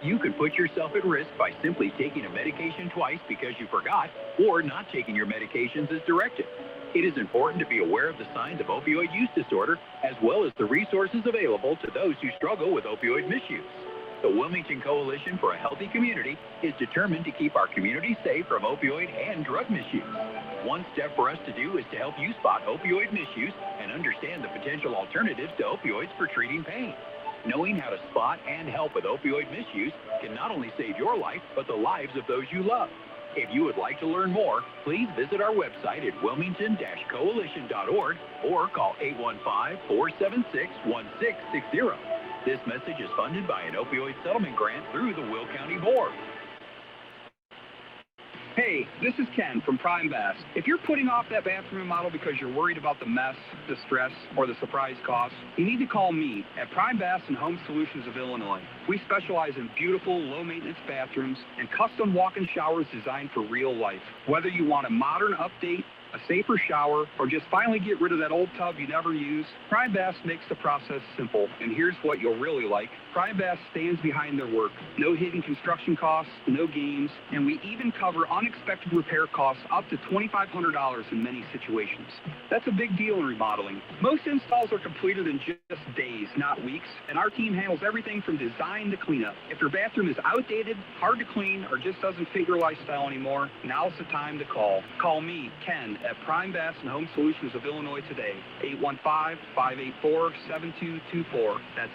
You could put yourself at risk by simply taking a medication twice because you forgot, or not taking your medications as directed. It is important to be aware of the signs of opioid use disorder, as well as the resources available to those who struggle with opioid misuse. The Wilmington Coalition for a Healthy Community is determined to keep our community safe from opioid and drug misuse. One step for us to do is to help you spot opioid misuse and understand the potential alternatives to opioids for treating pain. Knowing how to spot and help with opioid misuse can not only save your life, but the lives of those you love. If you would like to learn more, please visit our website at wilmington-coalition.org or call 815-476-1660. This message is funded by an opioid settlement grant through the Will County Board. Hey, this is Ken from Prime Bass. If you're putting off that bathroom remodel because you're worried about the mess, the stress, or the surprise cost, you need to call me at Prime Bass and Home Solutions of Illinois. We specialize in beautiful, low-maintenance bathrooms and custom walk-in showers designed for real life. Whether you want a modern update, a safer shower, or just finally get rid of that old tub you never use, Prime Bass makes the process simple. And here's what you'll really like. Prime Bass stands behind their work. No hidden construction costs, no games, and we even cover unexpected repair costs up to $2,500 in many situations. That's a big deal in remodeling. Most installs are completed in just days, not weeks, and our team handles everything from design to cleanup. If your bathroom is outdated, hard to clean, or just doesn't fit your lifestyle anymore, now's the time to call. Call me, Ken, at Prime Bass and Home Solutions of Illinois today, 815-584-7224. That's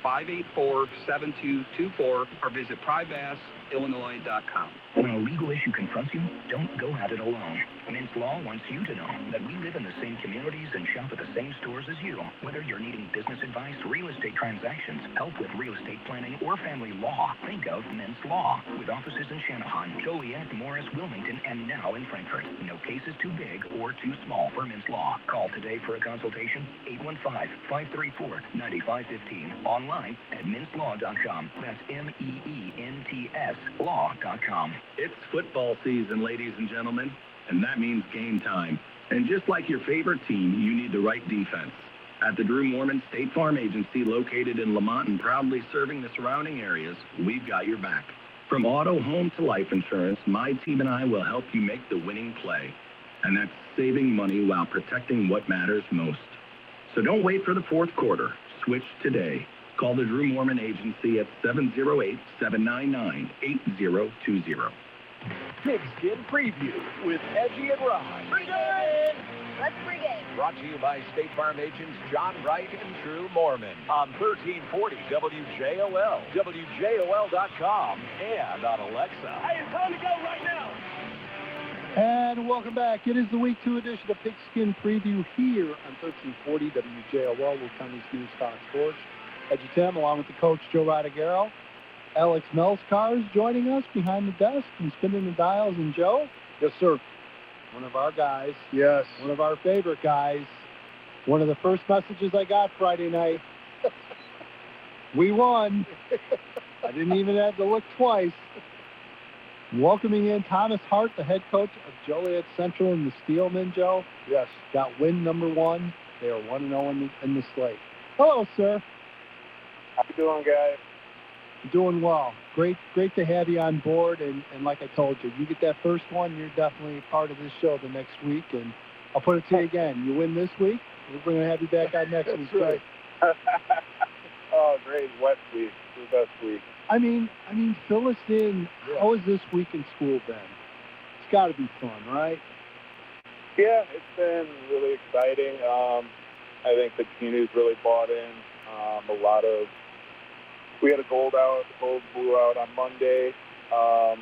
815-584-7224, or visit PrimeBassIllinois.com. When a legal issue confronts you, don't go at it alone. Mintz Law wants you to know that we live in the same communities and shop at the same stores as you. Whether you're needing business advice, real estate transactions, help with real estate planning, or family law, think of Mintz Law. With offices in Channahon, Joliet, Morris, Wilmington, and now in Frankfort. No case is too big or too small for Mintz Law. Call today for a consultation, 815-534-9515. Online at mintzlaw.com. That's MEENTS law.com. It's football season, ladies and gentlemen, and that means game time. And just like your favorite team, you need the right defense. At the Drew Mormon State Farm Agency, located in Lamont and proudly serving the surrounding areas, we've got your back. From auto, home to life insurance, my team and I will help you make the winning play. And that's saving money while protecting what matters most. So don't wait for the fourth quarter. Switch today. Call the Drew Mormon Agency at 708-799-8020. Pigskin Preview with Edgy and Rye. Pregame! Let's pregame. Brought to you by State Farm agents John Wright and Drew Mormon on 1340 WJOL, WJOL.com, and on Alexa. Hey, it's time to go right now. And welcome back. It is the Week 2 edition of Pigskin Preview here on 1340 WJOL. Will come as news, Fox Sports. EDGYTIM, along with the coach, Joe Rodagero. Alex Melskar is joining us behind the desk and spinning the dials. And Joe? Yes, sir. One of our guys. Yes. One of our favorite guys. One of the first messages I got Friday night. We won. I didn't even have to look twice. Welcoming in Thomas Hart, the head coach of Joliet Central and the Steelmen, Joe. Yes. Got win number 1. They are 1-0 in the slate. Hello, sir. How you doing, guys? Doing well. Great to have you on board. And like I told you, you get that first one, you're definitely part of this show the next week. And I'll put it to you again. You win this week, we're going to have you back on next week. Right. Oh, great. West week. The best week. I mean, fill us in. Yeah. How has this week in school been? It's got to be fun, right? Yeah, it's been really exciting. I think the community's really bought in. We had a gold blew out on Monday, to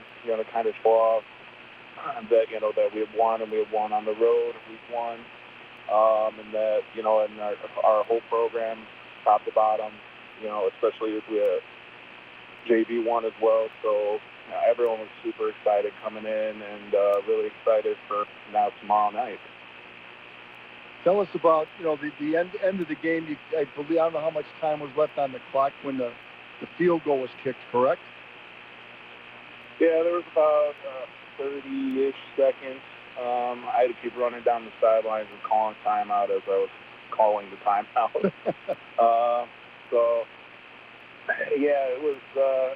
kind of show off that, you know, that we have won, and we have won on the road, and we've won, and that, you know, and our whole program, top to bottom, you know, especially if we had JV won as well. So everyone was super excited coming in, and really excited for now tomorrow night. Tell us about, you know, the end of the game. I don't know how much time was left on the clock when the field goal was kicked, correct? Yeah, there was about 30-ish seconds. I had to keep running down the sidelines and calling timeout as I was calling the timeout. So, yeah, it was,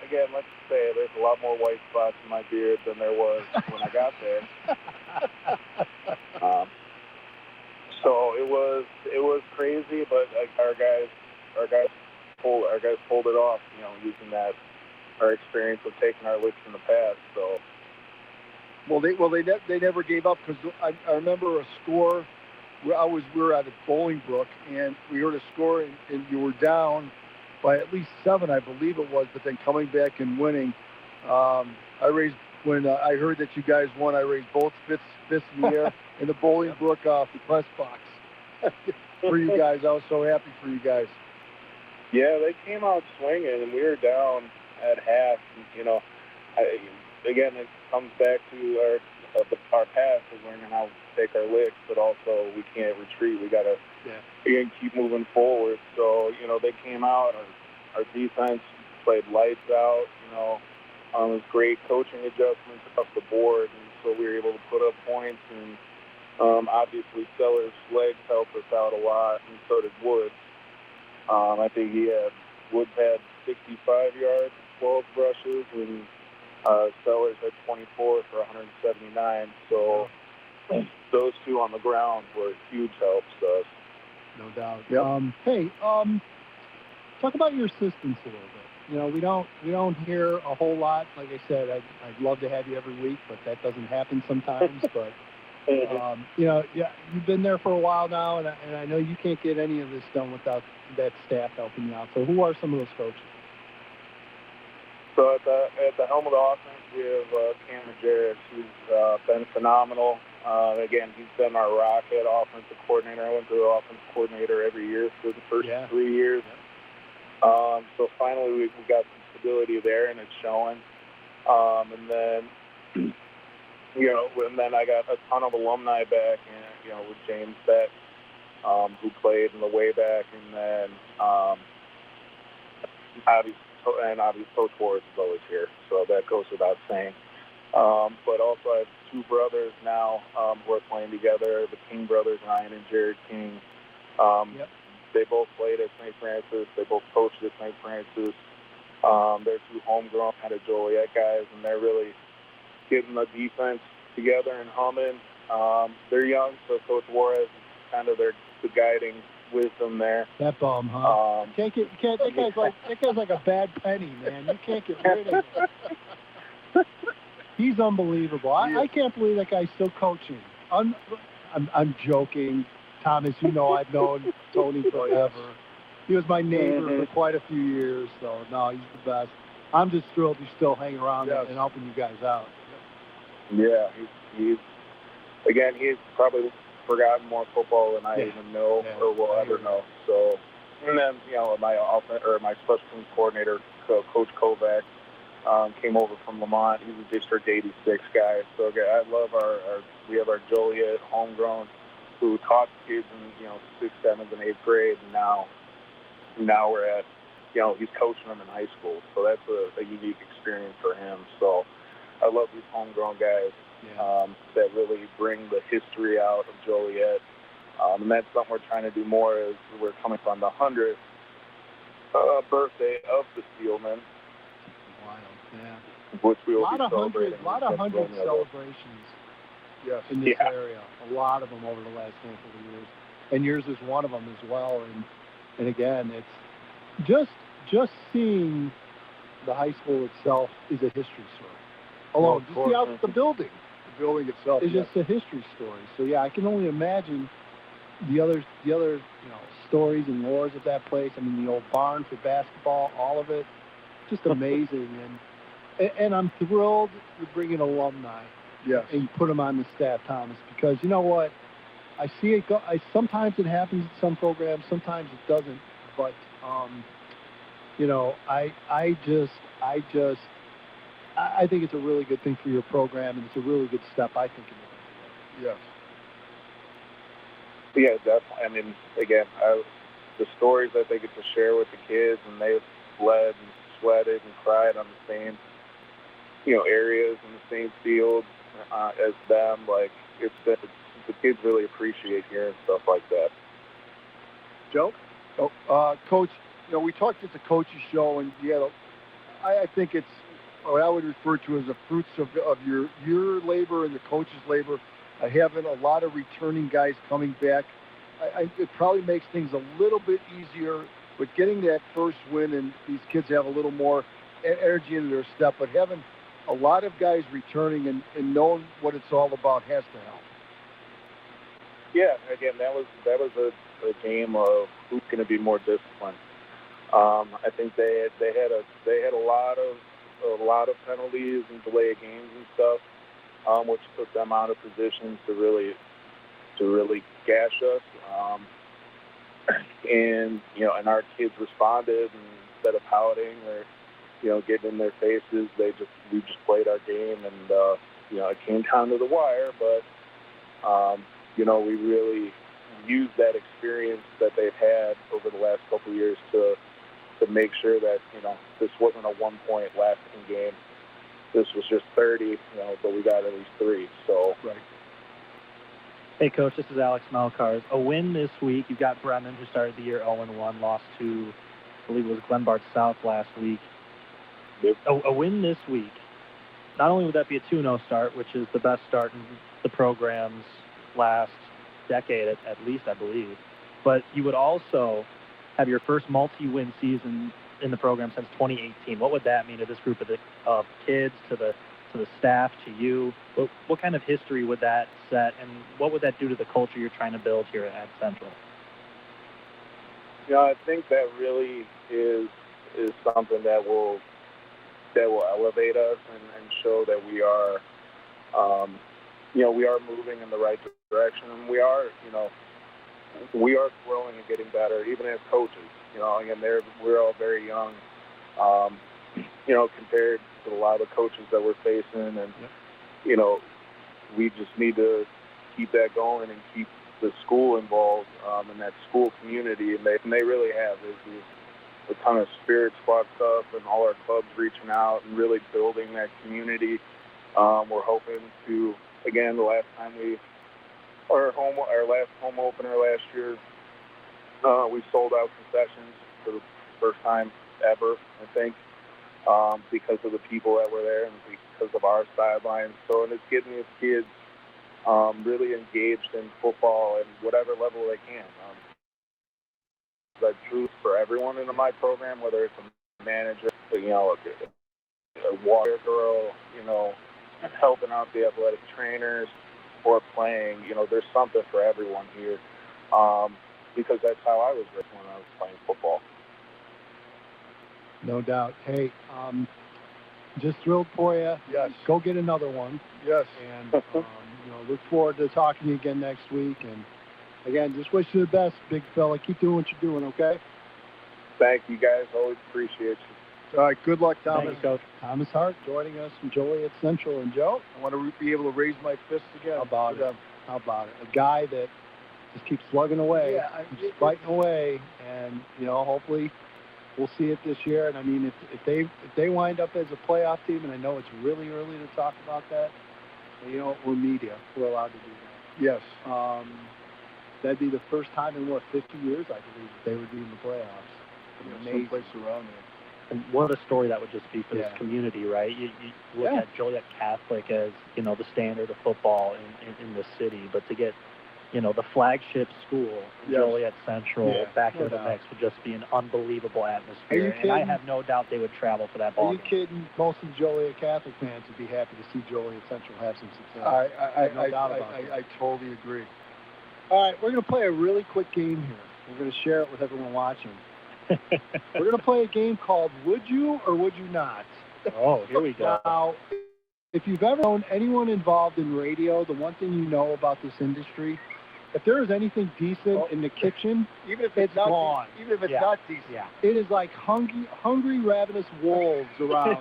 again, let's say there's a lot more white spots in my beard than there was when I got there. So it was crazy, but our guys pulled it off, you know, using our experience of taking our licks in the past. So. Well, they never gave up, because I remember a score. We were at Bolingbrook, and we heard a score, and you were down by at least 7, I believe it was. But then coming back and winning, when I heard that you guys won, I raised both fists in the air in the Bolingbrook press box for you guys. I was so happy for you guys. Yeah, they came out swinging, and we were down at half. You know, again, it comes back to our past is learning how to take our licks, but also we can't retreat. We gotta again keep moving forward. So, you know, they came out. Our defense played lights out. You know, it was great coaching adjustments across the board, and so we were able to put up points. And obviously, Sellers' legs helped us out a lot, and so did Woods. I think Woods had 65 yards, 12 rushes, and Sellers had 24 for 179. So those two on the ground were huge helps to us. No doubt. Yep. Hey, talk about your assistants a little bit. You know, we don't hear a whole lot. Like I said, I'd love to have you every week, but that doesn't happen sometimes. But you know, you've been there for a while now, and I know you can't get any of this done without that staff helping you out. So who are some of those coaches? So at the helm of the offense, we have Cameron Jarrett, who's been phenomenal. Again, he's been our Rocket offensive coordinator. I went to the offensive coordinator every year for the first 3 years. Yeah. So finally, we got some stability there, and it's showing. And then, you know, and then I got a ton of alumni back, and you know, with James Beck, who played in the way back, and then obviously Coach Ward is always here, so that goes without saying. But also I have 2 brothers now who are playing together, the King brothers, Ryan and Jared King. They both played at St. Francis. They both coached at St. Francis. They're 2 homegrown kind of Joliet guys, and they're really getting the defense together and humming. They're young, so Coach Ward is kind of the guiding wisdom there. That bum, huh? That guy's like a bad penny, man. You can't get rid of him. He's unbelievable. I can't believe that guy's still coaching. I'm joking, Thomas. You know I've known Tony forever. He was my neighbor for quite a few years, so no, he's the best. I'm just thrilled he's still hanging around and helping you guys out. Yeah, he's probably forgotten more football than I even know or will ever know. So, and then, you know, my special teams coordinator, Coach Kovac, came over from Lamont. He's a District 86 guy. So I love we have our Joliet homegrown who taught kids in, you know, 6th, 7th, and 8th grade, and now we're at, you know, he's coaching them in high school. So that's a unique experience for him. So I love these homegrown guys. That really bring the history out of Joliet. And that's something we're trying to do more as we're coming from the 100th birthday of the Steelman. Wild, yeah. Which we will be celebrating. A lot of 100 celebrations in this area. A lot of them over the last handful of years. And yours is one of them as well. And again, it's just seeing the high school itself is a history story. Alone, just see out the building. The building itself is just a history story. So yeah, I can only imagine the other stories and wars of that place. I mean, the old barn for basketball, all of it, just amazing. And I'm thrilled you're bringing alumni Yes. And you put them on the staff, Thomas, because you know what? I see it go. Sometimes it happens in some programs, sometimes it doesn't. But you know, I think it's a really good thing for your program, and it's a really good step, I think. Yes. Yeah, definitely. I mean, again, the stories that they get to share with the kids, and they've bled and sweated and cried on the same, areas in the same field as them. Like, the kids really appreciate hearing stuff like that. Joe? Coach, we talked at the coaches show, and I think it's what I would refer to as the fruits of your labor and the coach's labor, having a lot of returning guys coming back. It probably makes things a little bit easier with getting that first win, and these kids have a little more energy in their step, but having a lot of guys returning and knowing what it's all about has to help. Yeah, again, that was a game of who's going to be more disciplined. I think they had a lot of penalties and delay of games and stuff, which put them out of position to really gash us. And our kids responded, and instead of pouting or getting in their faces, we just played our game, and it came down to the wire, but we really used that experience that they've had over the last couple of years to make sure that this wasn't a 1-point lasting game. This was just 30, but we got at least 3. So right. Hey, Coach, this is Alex Malcars. A win this week. You've got Bremen, who started the year 0-1, lost to, I believe it was Glenbard South last week. Yep. A win this week. Not only would that be a 2-0 start, which is the best start in the program's last decade, at least, I believe, but you would also have your first multi-win season in the program since 2018. What would that mean to this group of kids, to the staff, to you? What kind of history would that set, and what would that do to the culture you're trying to build here at Central? I think that really is something that will elevate us and show that we are, we are moving in the right direction, and we are growing and getting better, even as coaches. Again, we're all very young, compared to a lot of coaches that we're facing, and we just need to keep that going and keep the school involved in that school community, and they really have. There's a ton of Spirit Squad stuff, and all our clubs reaching out and really building that community. We're hoping to, again, our last home opener last year, we sold out concessions for the first time ever, I think, because of the people that were there and because of our sidelines. So, and it's getting these kids really engaged in football at whatever level they can. The truth for everyone in my program, whether it's a manager, a water girl, helping out the athletic trainers, or playing, there's something for everyone here, because that's how I was raised when I was playing football. No doubt. Hey, just thrilled for you. Yes. Go get another one. Yes. And look forward to talking to you again next week. And again, just wish you the best, big fella. Keep doing what you're doing, okay? Thank you, guys. Always appreciate you. All right, good luck, Thomas. Thank you, Coach. Thomas Hart joining us from Joliet Central. And Joe? I want to be able to raise my fist again. How about it? A guy that just keeps slugging away, just fighting away, and hopefully we'll see it this year. And I mean, if they wind up as a playoff team, and I know it's really early to talk about that, we're media, we're allowed to do that. Yes. That'd be the first time in 50 years, I believe, that they would be in the playoffs. Some place around there. And what a story that would just be for this community, right? You look at Joliet Catholic as, the standard of football in the city, but to get, the flagship school, Joliet Central, back into the mix would just be an unbelievable atmosphere. And I have no doubt they would travel for that ball game. Are you kidding? Most of the Joliet Catholic fans would be happy to see Joliet Central have some success. I totally agree. All right, we're going to play a really quick game here. We're going to share it with everyone watching. We're going to play a game called Would You or Would You Not? Oh, here we go. Now, If you've ever known anyone involved in radio, the one thing you know about this industry, if there is anything decent in the kitchen, even if it's not gone. Even if it's not decent. Yeah. It is like hungry, ravenous wolves around.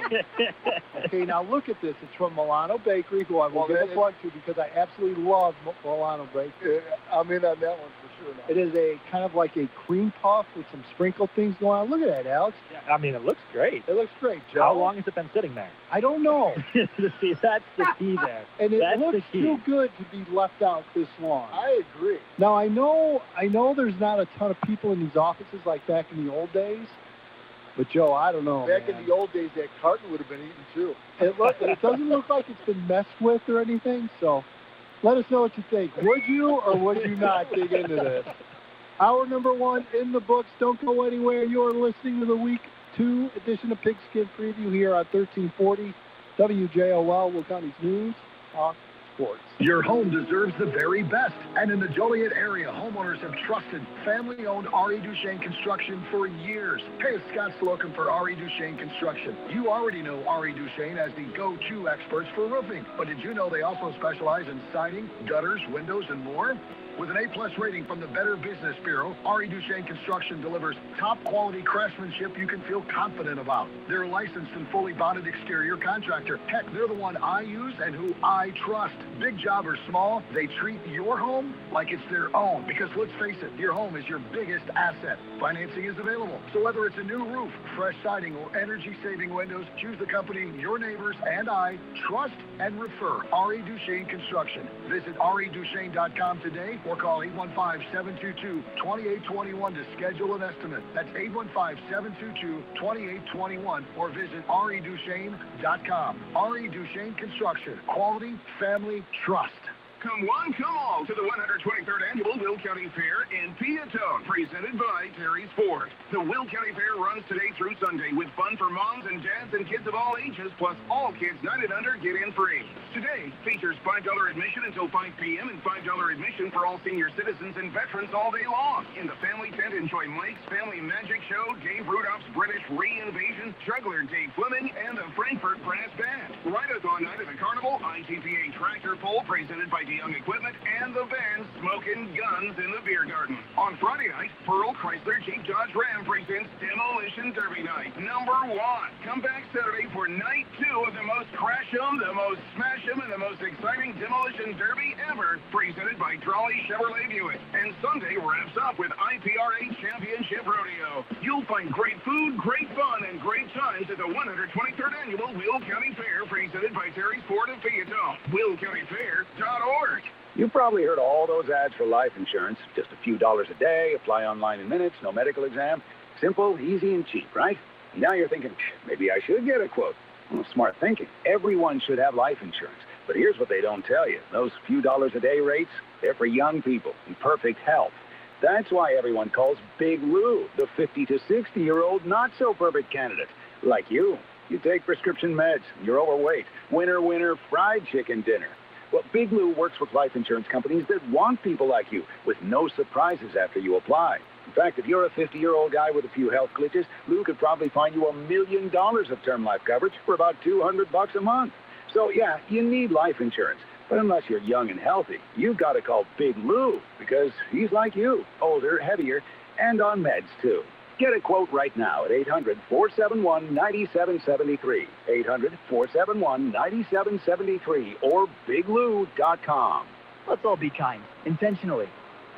Okay, now look at this. It's from Milano Bakery, who I will give a plug to because I absolutely love Milano Bakery. I'm in on that one for sure now. It is a kind of like a cream puff with some sprinkled things going on. Look at that, Alex. Yeah, I mean, it looks great. It looks great, Joe. How long has it been sitting there? I don't know. See, that's the key there. And it that's looks too good to be left out this long. I agree. Now, I know there's not a ton of people in these offices like back in the old days, but, Joe, I don't know, Back man. in the old days, that carton would have been eaten, too. It doesn't look like it's been messed with or anything, so let us know what you think. Would you or would you not dig into this? Hour number 1 in the books. Don't go anywhere. You're listening to the Week 2 edition of Pigskin Preview here on 1340 WJOL, Will County's News, Talk, Sports. Your home deserves the very best. And in the Joliet area, homeowners have trusted family-owned R.E. Duchesne Construction for years. Hey, it's Scott Slocum for R.E. Duchesne Construction. You already know R.E. Duchesne as the go-to experts for roofing. But did you know they also specialize in siding, gutters, windows, and more? With an A-plus rating from the Better Business Bureau, R.E. Duchesne Construction delivers top-quality craftsmanship you can feel confident about. They're a licensed and fully bonded exterior contractor. Heck, they're the one I use and who I trust. Big job or small, they treat your home like it's their own. Because let's face it, your home is your biggest asset. Financing is available. So whether it's a new roof, fresh siding, or energy-saving windows, choose the company your neighbors and I trust and refer. R.E. Duchesne Construction. Visit reduchesne.com today or call 815-722-2821 to schedule an estimate. That's 815-722-2821 or visit reduchesne.com. R.E. Duchesne Construction. Quality, family, trust. Come one, come all to the 123rd Annual Will County Fair in Piatone, presented by Terry's Ford. The Will County Fair runs today through Sunday with fun for moms and dads and kids of all ages, plus all kids 9 and under get in free. Today features $5 admission until 5 p.m. and $5 admission for all senior citizens and veterans all day long. In the family tent, enjoy Mike's Family Magic Show, Dave Rudolph's British Re-Invasion, juggler Dave Fleming, and the Frankfurt Brass Band. Ride-a-thon night at the Carnival, ITPA Tractor Pull, presented by Young Equipment, and the band Smoking Guns in the Beer Garden. On Friday night, Pearl Chrysler Jeep Dodge Ram presents Demolition Derby Night number 1. Come back Saturday for night 2 of the most crash 'em, the most smash 'em, and the most exciting demolition derby ever, presented by Trolley Chevrolet Buick. And Sunday wraps up with IPRA Championship Rodeo. You'll find great food, great fun, and great times at the 123rd Annual Will County Fair, presented by Terry's Ford of Piatone. WillCountyFair.org. You've probably heard all those ads for life insurance. Just a few dollars a day, apply online in minutes, no medical exam. Simple, easy, and cheap, right? Now you're thinking, maybe I should get a quote. Well, smart thinking. Everyone should have life insurance. But here's what they don't tell you. Those few dollars a day rates, they're for young people in perfect health. That's why everyone calls Big Lou the 50 to 60-year-old not-so-perfect candidate. Like you. You take prescription meds, you're overweight. Winner, fried chicken dinner. Well, Big Lou works with life insurance companies that want people like you with no surprises after you apply. In fact, if you're a 50-year-old guy with a few health glitches, Lou could probably find you $1 million of term life coverage for about $200 a month. So, yeah, you need life insurance. But unless you're young and healthy, you've got to call Big Lou because he's like you, older, heavier, and on meds, too. Get a quote right now at 800-471-9773, 800-471-9773, or biglou.com. Let's all be kind, intentionally.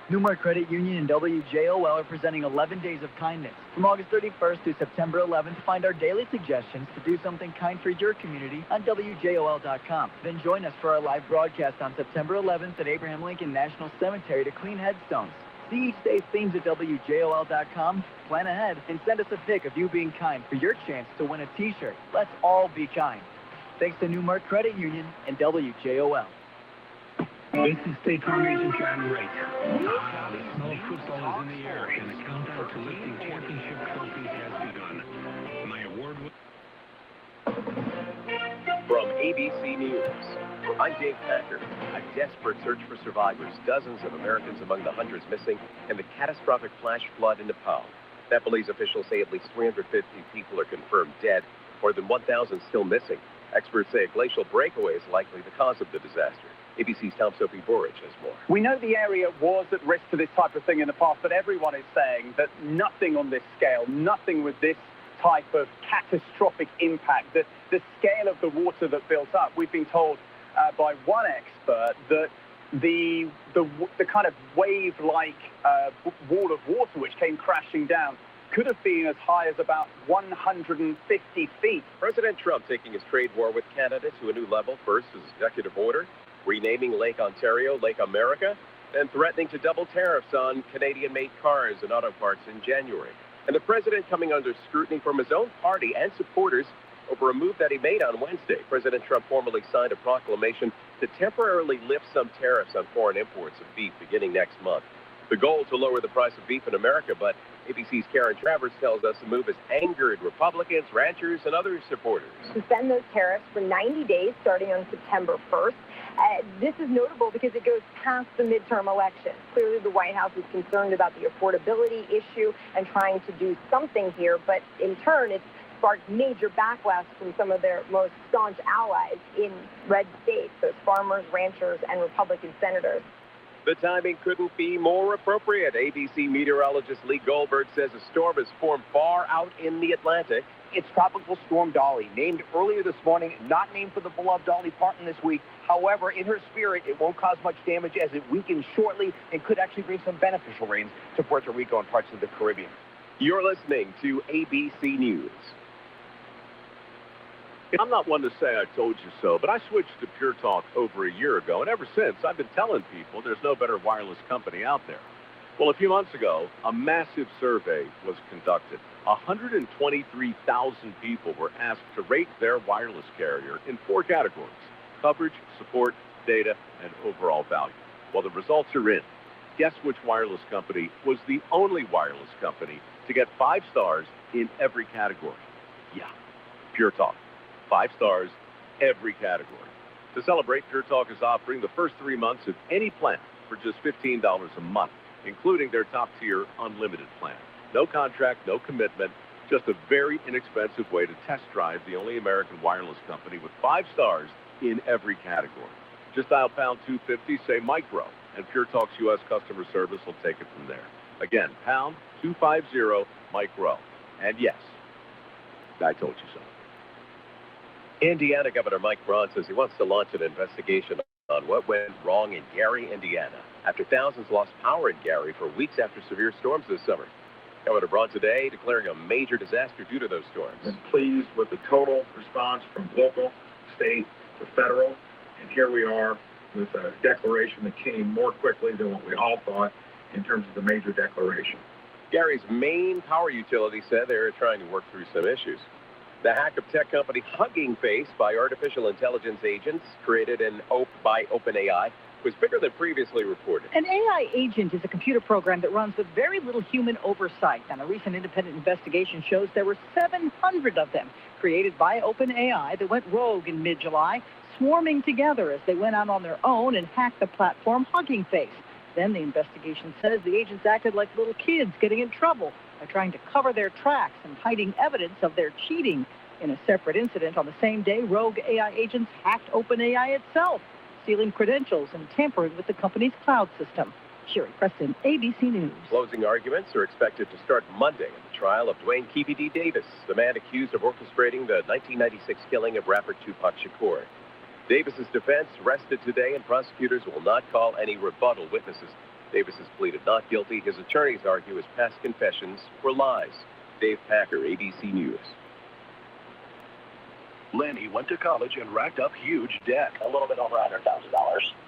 Newmark Credit Union and WJOL are presenting 11 Days of Kindness. From August 31st to September 11th, find our daily suggestions to do something kind for your community on WJOL.com. Then join us for our live broadcast on September 11th at Abraham Lincoln National Cemetery to clean headstones. See each day's themes at WJOL.com, plan ahead, and send us a pic of you being kind for your chance to win a t-shirt. Let's all be kind. Thanks to Newmark Credit Union and WJOL. This is State Farm Agent John Wright. The smell of football is in the air, and the countdown to lifting championship trophies has begun. My award From ABC News, I'm Dave Packer. A desperate search for survivors, dozens of Americans among the hundreds missing, and the catastrophic flash flood in Nepal. Nepalese officials say at least 350 people are confirmed dead, more than 1,000 still missing. Experts say a glacial breakaway is likely the cause of the disaster. ABC's Tom Sophie Borich has more. We know the area was at risk to this type of thing in the past, but everyone is saying that nothing on this scale, nothing with this type of catastrophic impact, that the scale of the water that built up. We've been told by one expert that the kind of wave-like wall of water which came crashing down could have been as high as about 150 feet. President Trump taking his trade war with Canada to a new level. First, his executive order renaming Lake Ontario Lake America, and threatening to double tariffs on Canadian-made cars and auto parts in January. And the president coming under scrutiny from his own party and supporters over a move that he made on Wednesday. President Trump formally signed a proclamation to temporarily lift some tariffs on foreign imports of beef beginning next month. The goal to lower the price of beef in America, but ABC's Karen Travers tells us the move has angered Republicans, ranchers, and other supporters. Suspend those tariffs for 90 days starting on September 1st. This is notable because it goes past the midterm election. Clearly, the White House is concerned about the affordability issue and trying to do something here, but in turn, it's sparked major backlash from some of their most staunch allies in red states, those farmers, ranchers, and Republican senators. The timing couldn't be more appropriate. ABC meteorologist Lee Goldberg says a storm has formed far out in the Atlantic. It's Tropical Storm Dolly, named earlier this morning, not named for the beloved Dolly Parton this week. However, in her spirit, it won't cause much damage as it weakens shortly and could actually bring some beneficial rains to Puerto Rico and parts of the Caribbean. You're listening to ABC News. I'm not one to say I told you so, but I switched to Pure Talk over a year ago, and ever since, I've been telling people there's no better wireless company out there. Well, a few months ago, a massive survey was conducted. 123,000 people were asked to rate their wireless carrier in 4 categories: coverage, support, data, and overall value. Well, the results are in. Guess which wireless company was the only wireless company to get 5 stars in every category? Yeah, Pure Talk. 5 stars, every category. To celebrate, Pure Talk is offering the first 3 months of any plan for just $15 a month, including their top-tier unlimited plan. No contract, no commitment, just a very inexpensive way to test drive the only American wireless company with 5 stars in every category. Just dial pound 250, say micro, and Pure Talk's U.S. customer service will take it from there. Again, pound 250, micro. And yes, I told you so. Indiana Governor Mike Braun says he wants to launch an investigation on what went wrong in Gary, Indiana, after thousands lost power in Gary for weeks after severe storms this summer. Governor Braun today declaring a major disaster due to those storms. I'm pleased with the total response from local, state, to federal, and here we are with a declaration that came more quickly than what we all thought in terms of the major declaration. Gary's main power utility said they're trying to work through some issues. The hack of tech company Hugging Face by artificial intelligence agents created by OpenAI was bigger than previously reported. An AI agent is a computer program that runs with very little human oversight, and a recent independent investigation shows there were 700 of them created by OpenAI that went rogue in mid-July, swarming together as they went out on their own and hacked the platform Hugging Face. Then the investigation says the agents acted like little kids getting in trouble by trying to cover their tracks and hiding evidence of their cheating. In a separate incident on the same day, rogue AI agents hacked OpenAI itself, stealing credentials and tampering with the company's cloud system. Sherry Preston, ABC News. Closing arguments are expected to start Monday in the trial of Dwayne Keefe D. Davis, the man accused of orchestrating the 1996 killing of rapper Tupac Shakur. Davis's defense rested today, and prosecutors will not call any rebuttal witnesses. Davis has pleaded not guilty. His attorneys argue his past confessions were lies. Dave Packer, ABC News. Lenny went to college and racked up huge debt. A little bit over $100,000.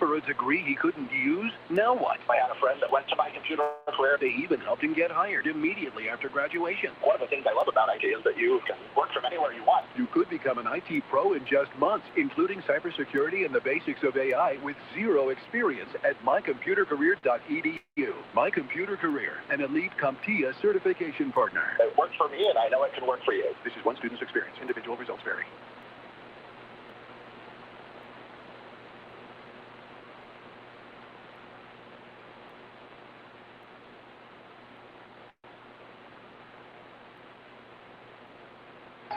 For a degree he couldn't use? Now what? I had a friend that went to my computer career. They even helped him get hired immediately after graduation. One of the things I love about IT is that you can work from anywhere you want. You could become an IT pro in just months, including cybersecurity and the basics of AI with zero experience at mycomputercareer.edu. My Computer Career, an elite CompTIA certification partner. It worked for me, and I know it can work for you. This is one student's experience. Individual results vary.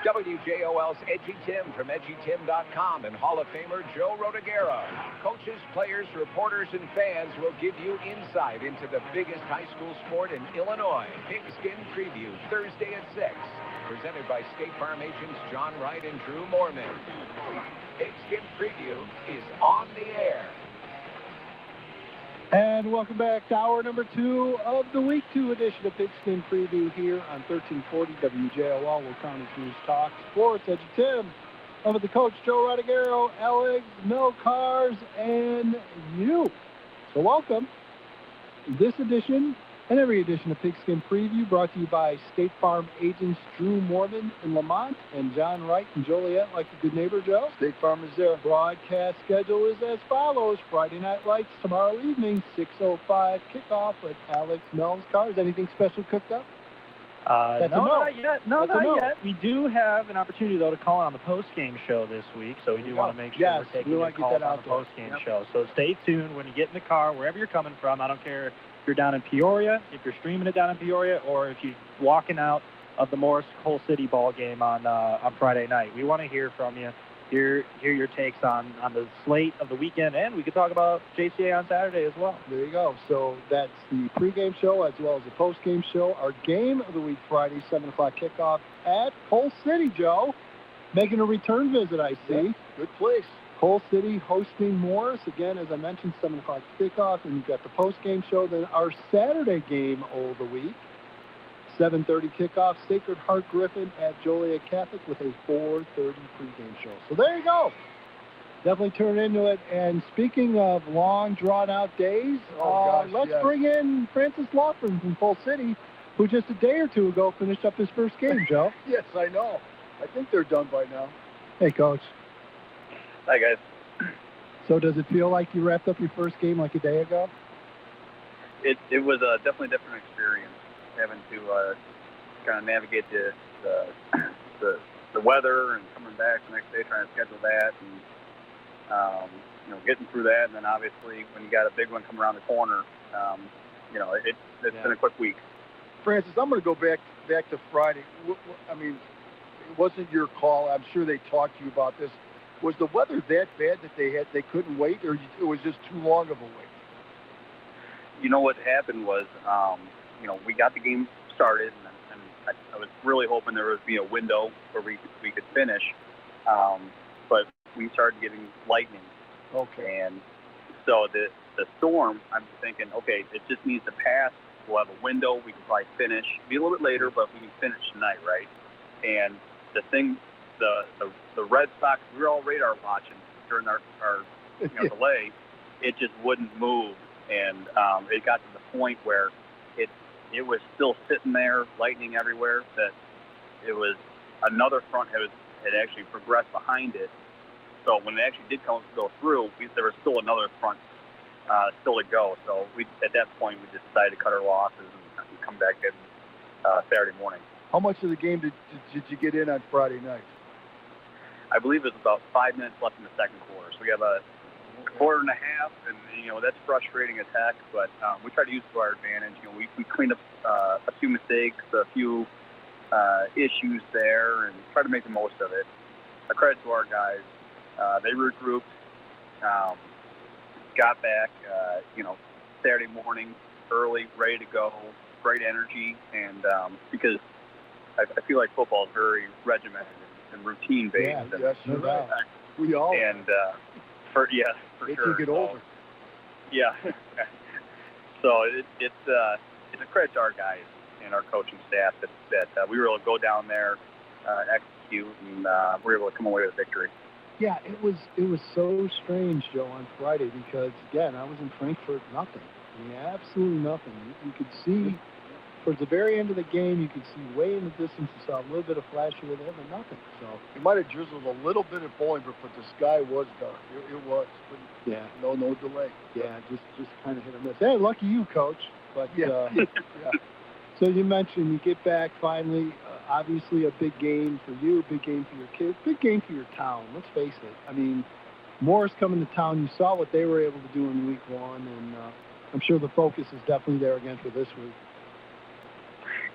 WJOL's Edgy Tim from EdgyTim.com and Hall of Famer Joe Rodiguero. Coaches, players, reporters, and fans will give you insight into the biggest high school sport in Illinois. Pigskin Preview, Thursday at 6. Presented by State Farm agents John Wright and Drew Moorman. Pigskin Preview is on the air. And welcome back to hour number 2 of the Week 2 edition of Pigskin Preview here on 1340 WJOL, Will County's News Talk Sports. Edgy Tim, I'm with the coach Joe Rodiguero, Alex, Mel Cars, and you. So welcome. This edition and every edition of Pigskin Preview brought to you by State Farm agents Drew Moorman in Lamont and John Wright in Joliet, like the good neighbor Joe. State Farm is there. Broadcast schedule is as follows. Friday Night Lights tomorrow evening, 6:05 kickoff with Alex, Mel's Cars. Anything special cooked up? Not yet. Not yet. We do have an opportunity, though, to call on the post-game show this week, so we do want to make sure we're taking your calls on the post-game show. So stay tuned when you get in the car, wherever you're coming from. I don't care if you're down in Peoria, if you're streaming it down in Peoria, or if you're walking out of the Morris Whole City ball game on Friday night. We want to hear from you, hear your takes on the slate of the weekend, and we could talk about JCA on Saturday as well. There you go. So that's the pregame show as well as the postgame show. Our game of the week Friday, 7 o'clock kickoff at Whole City, Joe. Making a return visit, I see. Yeah, good place. Whole City hosting Morris. Again, as I mentioned, 7 o'clock kickoff, and you've got the post-game show. Then our Saturday game of the week, 7:30 kickoff, Sacred Heart Griffin at Joliet Catholic with a 4:30 pregame show. So there you go. Definitely turn into it. And speaking of long, drawn-out days, let's bring in Francis Lawford from Whole City, who just a day or two ago finished up his first game, Joe. Yes, I know. I think they're done by now. Hey, Coach. Hi, guys. So does it feel like you wrapped up your first game like a day ago? It was definitely a different experience, having to kind of navigate the weather and coming back the next day, trying to schedule that, and getting through that, and then obviously when you got a big one come around the corner, it's been a quick week. Francis, I'm going to go back to Friday. I mean, it wasn't your call. I'm sure they talked to you about this. Was the weather that bad that they couldn't wait, or it was just too long of a wait? You know what happened was, we got the game started, and I was really hoping there would be a window where we could finish, but we started getting lightning. Okay. And so the storm, I'm thinking, okay, it just needs to pass. We'll have a window. We can probably finish. Be a little bit later, but we can finish tonight, right? And the thing. The Red Sox, we were all radar watching during our delay. It just wouldn't move, and it got to the point where it was still sitting there, lightning everywhere. That it was another front had actually progressed behind it. So when it actually did go through, there was still another front still to go. So at that point we just decided to cut our losses and come back in Saturday morning. How much of the game did you get in on Friday night? I believe it was about 5 minutes left in the second quarter. So we have a quarter and a half, and that's frustrating attack, but we try to use it to our advantage. We cleaned up a few mistakes, a few issues there, and try to make the most of it. A credit to our guys. They regrouped, got back, Saturday morning early, ready to go, great energy, and because I feel like football is very regimented and routine based. Yeah, yes, you're right. We all. And for As sure. you get older. Yeah. So it's a credit to our guys and our coaching staff that we were able to go down there, execute, and we were able to come away with a victory. Yeah, it was so strange, Joe, on Friday because again I was in Frankfurt, nothing. I mean, absolutely nothing. You could see. Towards the very end of the game, you could see way in the distance. You saw a little bit of flash here and there, but nothing. So it might have drizzled a little bit at Bolingbrook, but the sky was dark. It was. Yeah. No delay. Yeah, just kind of hit or miss. Hey, lucky you, Coach. But yeah. So you mentioned you get back finally. Obviously, a big game for you, big game for your kids, big game for your town. Let's face it. I mean, Morris coming to town. You saw what they were able to do in week one, and I'm sure the focus is definitely there again for this week.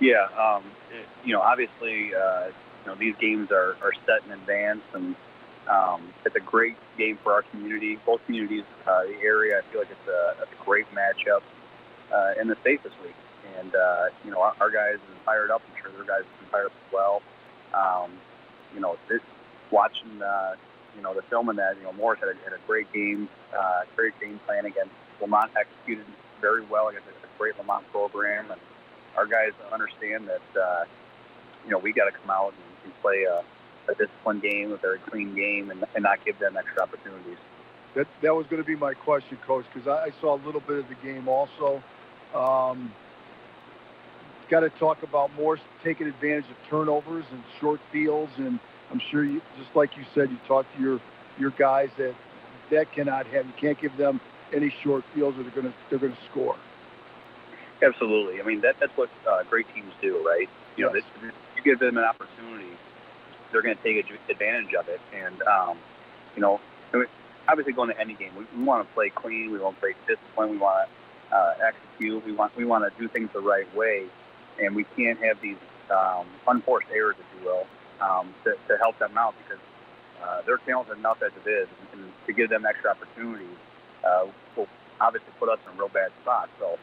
Yeah, obviously these games are set in advance, and it's a great game for our community. Both communities, the area, I feel like it's a great matchup in the state this week. And, our guys are fired up. I'm sure their guys have been fired up as well. Watching, the film in that, Morris had a great game plan against Lamont, executed very well against a great Lamont program. And our guys understand that, we got to come out and play a disciplined game, a very clean game, and not give them extra opportunities. That was going to be my question, Coach, because I saw a little bit of the game also. Got to talk about Morris taking advantage of turnovers and short fields, and I'm sure you, just like you said, you talked to your guys that cannot have. You can't give them any short fields, or they're gonna score. Absolutely. I mean, that's what great teams do, right? You give them an opportunity, they're going to take advantage of it. And obviously going to any game, we want to play clean. We want to play discipline. We want to execute. We want to do things the right way. And we can't have these unforced errors, if you will, to help them out, because they're talented enough as it is, and to give them extra opportunities will obviously put us in a real bad spot. So,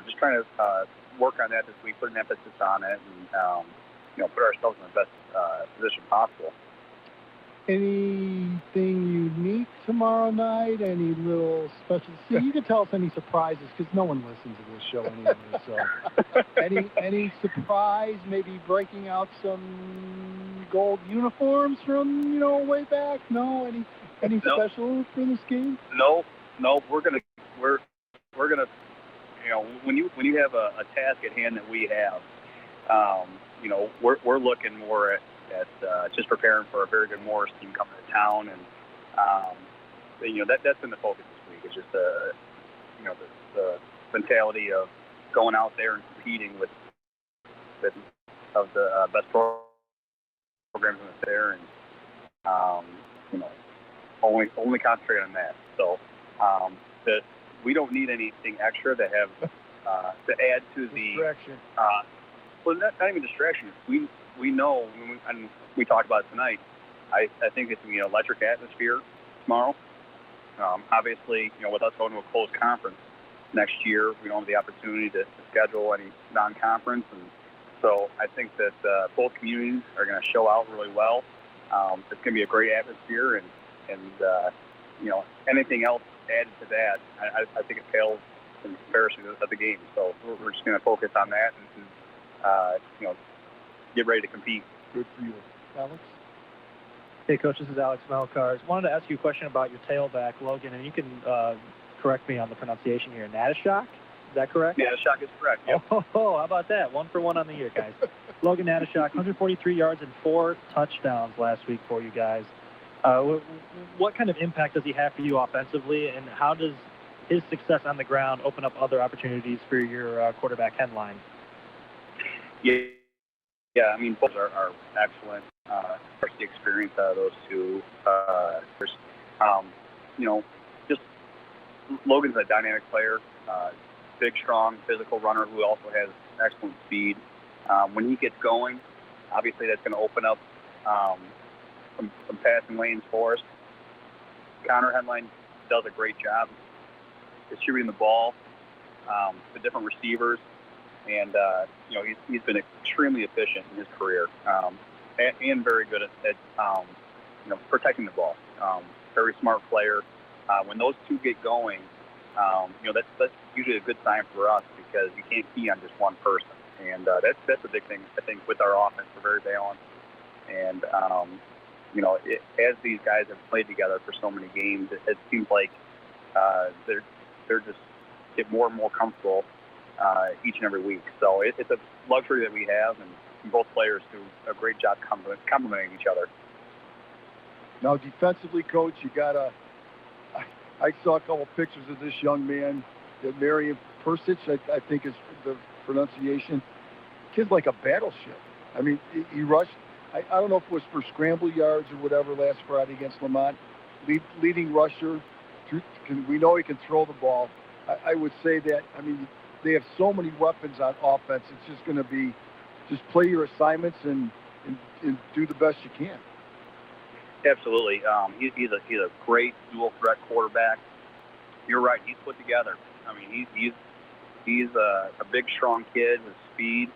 just trying to work on that this week, put an emphasis on it, and put ourselves in the best position possible. Anything unique tomorrow night? Any little special? See, you can tell us any surprises, because no one listens to this show anyway. So, any surprise? Maybe breaking out some gold uniforms from way back? No, any special for this game? No. We're gonna when you have a task at hand that we have, we're looking more at just preparing for a very good Morris team coming to town, and that's been the focus this week. It's just the mentality of going out there and competing with the best programs in the fair, and only concentrate on that. So we don't need anything extra to have to add to the distraction. Well, not even distraction. We know, and we talked about it tonight, I think it's going to be an electric atmosphere tomorrow. Obviously, with us going to a closed conference next year, we don't have the opportunity to schedule any non-conference. And so I think that both communities are going to show out really well. It's going to be a great atmosphere, and anything else added to that, I think it pales in comparison to the game. So we're just going to focus on that and get ready to compete. Good for you. Alex? Hey, Coach, this is Alex Melkars. Wanted to ask you a question about your tailback, Logan, and you can correct me on the pronunciation here. Natashak? Is that correct? Natashak is correct. Yep. Oh, how about that? 1 for 1 on the year, guys. Logan Natashak, 143 yards and 4 touchdowns last week for you guys. What kind of impact does he have for you offensively, and how does his success on the ground open up other opportunities for your quarterback headline? Yeah, I mean, both are excellent. The experience out of those two. Just Logan's a dynamic player, big, strong, physical runner who also has excellent speed. When he gets going, obviously that's going to open up some passing lanes for us. Connor Headline does a great job distributing the ball to different receivers. And, he's been extremely efficient in his career and very good at protecting the ball. Very smart player. When those two get going, that's usually a good sign for us, because you can't key on just one person. And that's a big thing, I think, with our offense. We're very balanced. And, as these guys have played together for so many games, it seems like they're just get more and more comfortable each and every week. So it's a luxury that we have, and both players do a great job complementing each other. Now, defensively, Coach, I saw a couple pictures of this young man, that Marion Persich, I think is the pronunciation. Kid's like a battleship. I mean, he rushed. I don't know if it was for scramble yards or whatever last Friday against Lamont. Leading rusher. We know he can throw the ball. I would say that, I mean, they have so many weapons on offense. It's just going to be just play your assignments and and do the best you can. Absolutely. He's a great dual threat quarterback. You're right. He's put together. I mean, he's a big, strong kid with speed,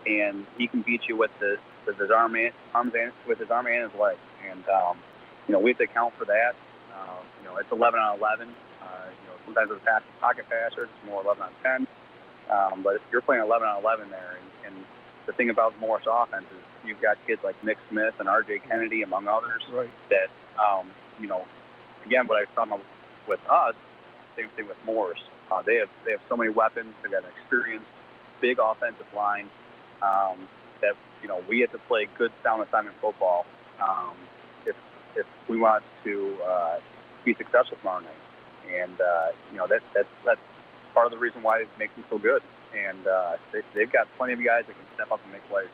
and he can beat you with his arm and his leg. And we have to account for that. It's 11 on 11. Sometimes with pocket passers, it's more 11 on 10. But if you're playing 11 on 11 there, and the thing about Morris offense is you've got kids like Nick Smith and R.J. Kennedy, among others, right. that, again, what I was talking about with us, same thing with Morris. They have so many weapons. They've got an experienced, big offensive line that, we have to play good, sound assignment football if we want to be successful tomorrow night. And, that's part of the reason why it makes them so good. And they've got plenty of guys that can step up and make plays.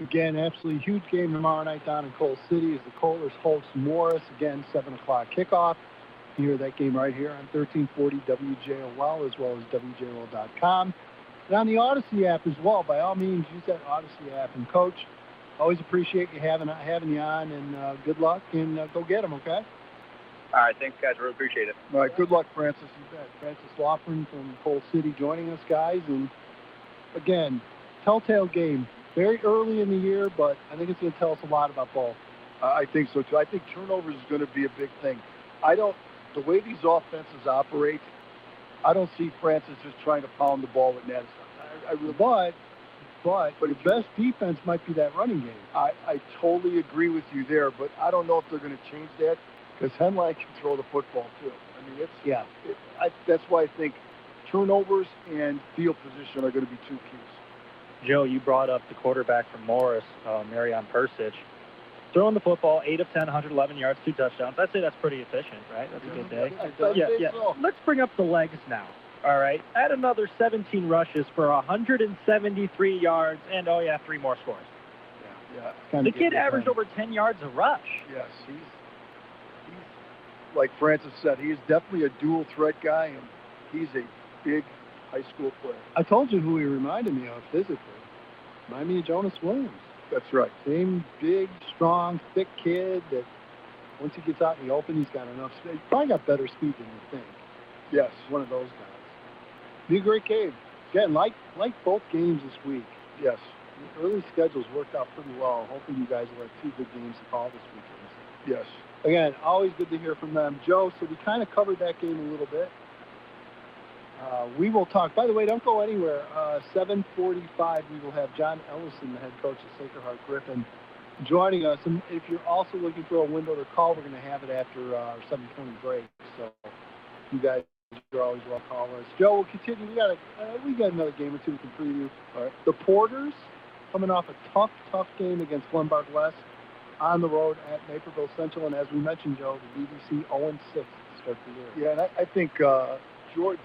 Again, absolutely huge game tomorrow night down in Coal City as the Coalers host Morris. Again, 7 o'clock kickoff. You hear that game right here on 1340 WJOL as well as WJOL.com. And on the Odyssey app as well. By all means, use that Odyssey app. And, Coach, always appreciate you having you on, and good luck, and go get them, okay? All right, thanks, guys. Really appreciate it. All right, good luck, Francis. You bet. Francis Laughlin from Coal City joining us, guys. And, again, telltale game. Very early in the year, but I think it's going to tell us a lot about ball. I think so, too. I think turnovers is going to be a big thing. The way these offenses operate, I don't see Francis just trying to pound the ball with Madison. But the best defense might be that running game. I totally agree with you there, but I don't know if they're going to change that because Henline can throw the football, too. I mean, that's why I think turnovers and field position are going to be two keys. Joe, you brought up the quarterback from Morris, Marion Persich. Throwing the football, 8 of 10, 111 yards, 2 touchdowns. I'd say that's pretty efficient, right? That's a good day. Yeah. So. Let's bring up the legs now. All right. Add another 17 rushes for 173 yards and, 3 more scores. Yeah. The kid averaged over 10 yards a rush. Yes, he's like Francis said, he's definitely a dual threat guy, and he's a big high school player. I told you who he reminded me of physically. Reminded me of Jonas Williams. That's right. Same big, strong, thick kid that once he gets out in the open, he's got enough speed. He's probably got better speed than you think. Yes. One of those guys. Be a great game. Again, like both games this week. Yes. The early schedules worked out pretty well. Hoping you guys will have 2 good games to call this weekend. Yes. Again, always good to hear from them. Joe, so we kind of covered that game a little bit. We will talk. By the way, don't go anywhere. 7:45, we will have John Ellison, the head coach of Sacred Heart Griffin, joining us. And if you're also looking for a window to call, we're going to have it after our 7:20 break. So you guys are always well call us. Joe, we'll continue. We got another game or two we can preview. All right. The Porters coming off a tough game against Lombard West on the road at Naperville Central. And as we mentioned, Joe, the BBC 0-6 to start the year. Yeah, and I think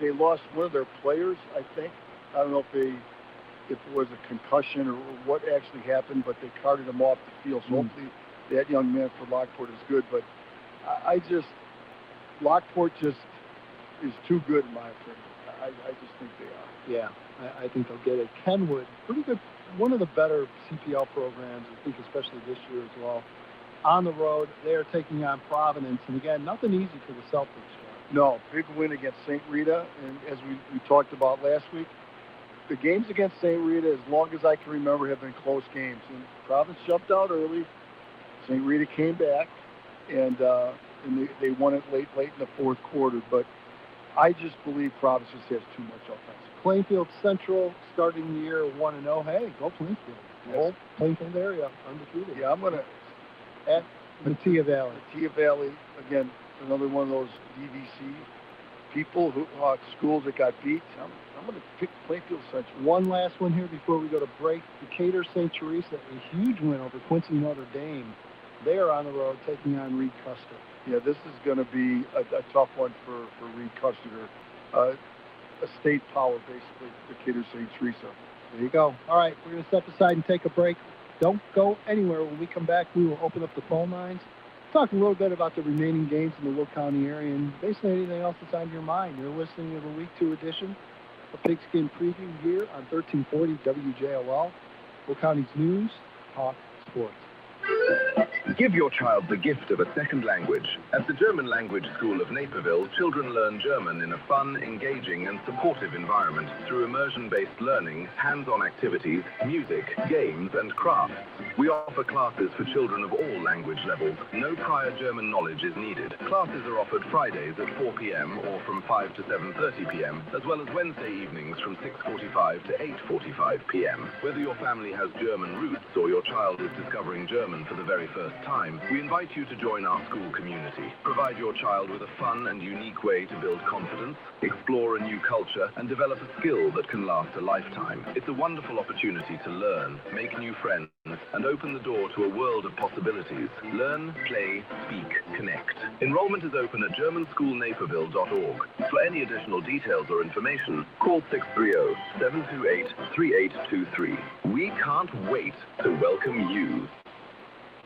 they lost one of their players, I think. I don't know if it was a concussion or what actually happened, but they carted him off the field. So hopefully that young man for Lockport is good. But Lockport just is too good in my opinion. I just think they are. Yeah, I think they'll get it. Kenwood, pretty good, one of the better CPL programs, I think, especially this year as well. On the road, they are taking on Providence. And again, nothing easy for the Celtics. No, big win against St. Rita. And as we talked about last week, the games against St. Rita, as long as I can remember, have been close games. And Providence jumped out early. St. Rita came back, and they won it late in the fourth quarter. But I just believe Providence just has too much offense. Plainfield Central starting the year 1-0. Hey, go Plainfield. Yes. Whole Plainfield area, undefeated. Yeah, I'm going to... At Matia Valley. Matia Valley, again, another one of those DVC people, schools that got beat. I'm going to pick Plainfield Central. One last one here before we go to break. Decatur St. Teresa, a huge win over Quincy Notre Dame. They are on the road taking on Reed Custer. Yeah, this is going to be a tough one for Reed Custer. A state power, basically, Decatur St. Teresa. There you go. All right, we're going to step aside and take a break. Don't go anywhere. When we come back, we will open up the phone lines, talk a little bit about the remaining games in the Will County area, and basically anything else that's on your mind. You're listening to the Week 2 edition of Pigskin Preview here on 1340 WJOL, Will County's news, talk, Sports. Give your child the gift of a second language. At the German Language School of Naperville, children learn German in a fun, engaging, and supportive environment through immersion-based learning, hands-on activities, music, games, and crafts. We offer classes for children of all language levels. No prior German knowledge is needed. Classes are offered Fridays at 4 p.m. or from 5 to 7:30 p.m., as well as Wednesday evenings from 6:45 to 8:45 p.m. Whether your family has German roots or your child is discovering German for the very first time, we invite you to join our school community. Provide your child with a fun and unique way to build confidence, explore a new culture, and develop a skill that can last a lifetime. It's a wonderful opportunity to learn, make new friends, and open the door to a world of possibilities. Learn, play, speak, connect. Enrollment is open at germanschoolnaperville.org. For any additional details or information, call 630-728-3823. We can't wait to welcome you.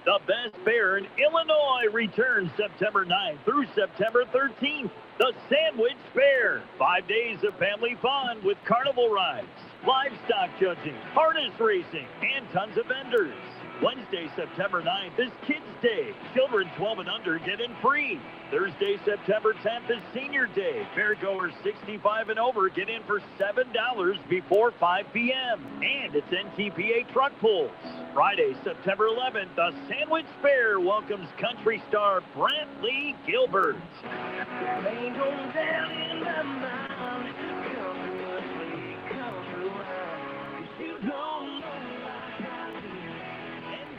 The Best Fair in Illinois returns September 9th through September 13th. The Sandwich Fair. 5 days of family fun with carnival rides, livestock judging, harness racing, and tons of vendors. Wednesday, September 9th is Kids Day. Children 12 and under get in free. Thursday, September 10th is Senior Day. Fairgoers 65 and over get in for $7 before 5 p.m. And it's NTPA truck pulls. Friday, September 11th, the Sandwich Fair welcomes country star Brent Lee Gilbert.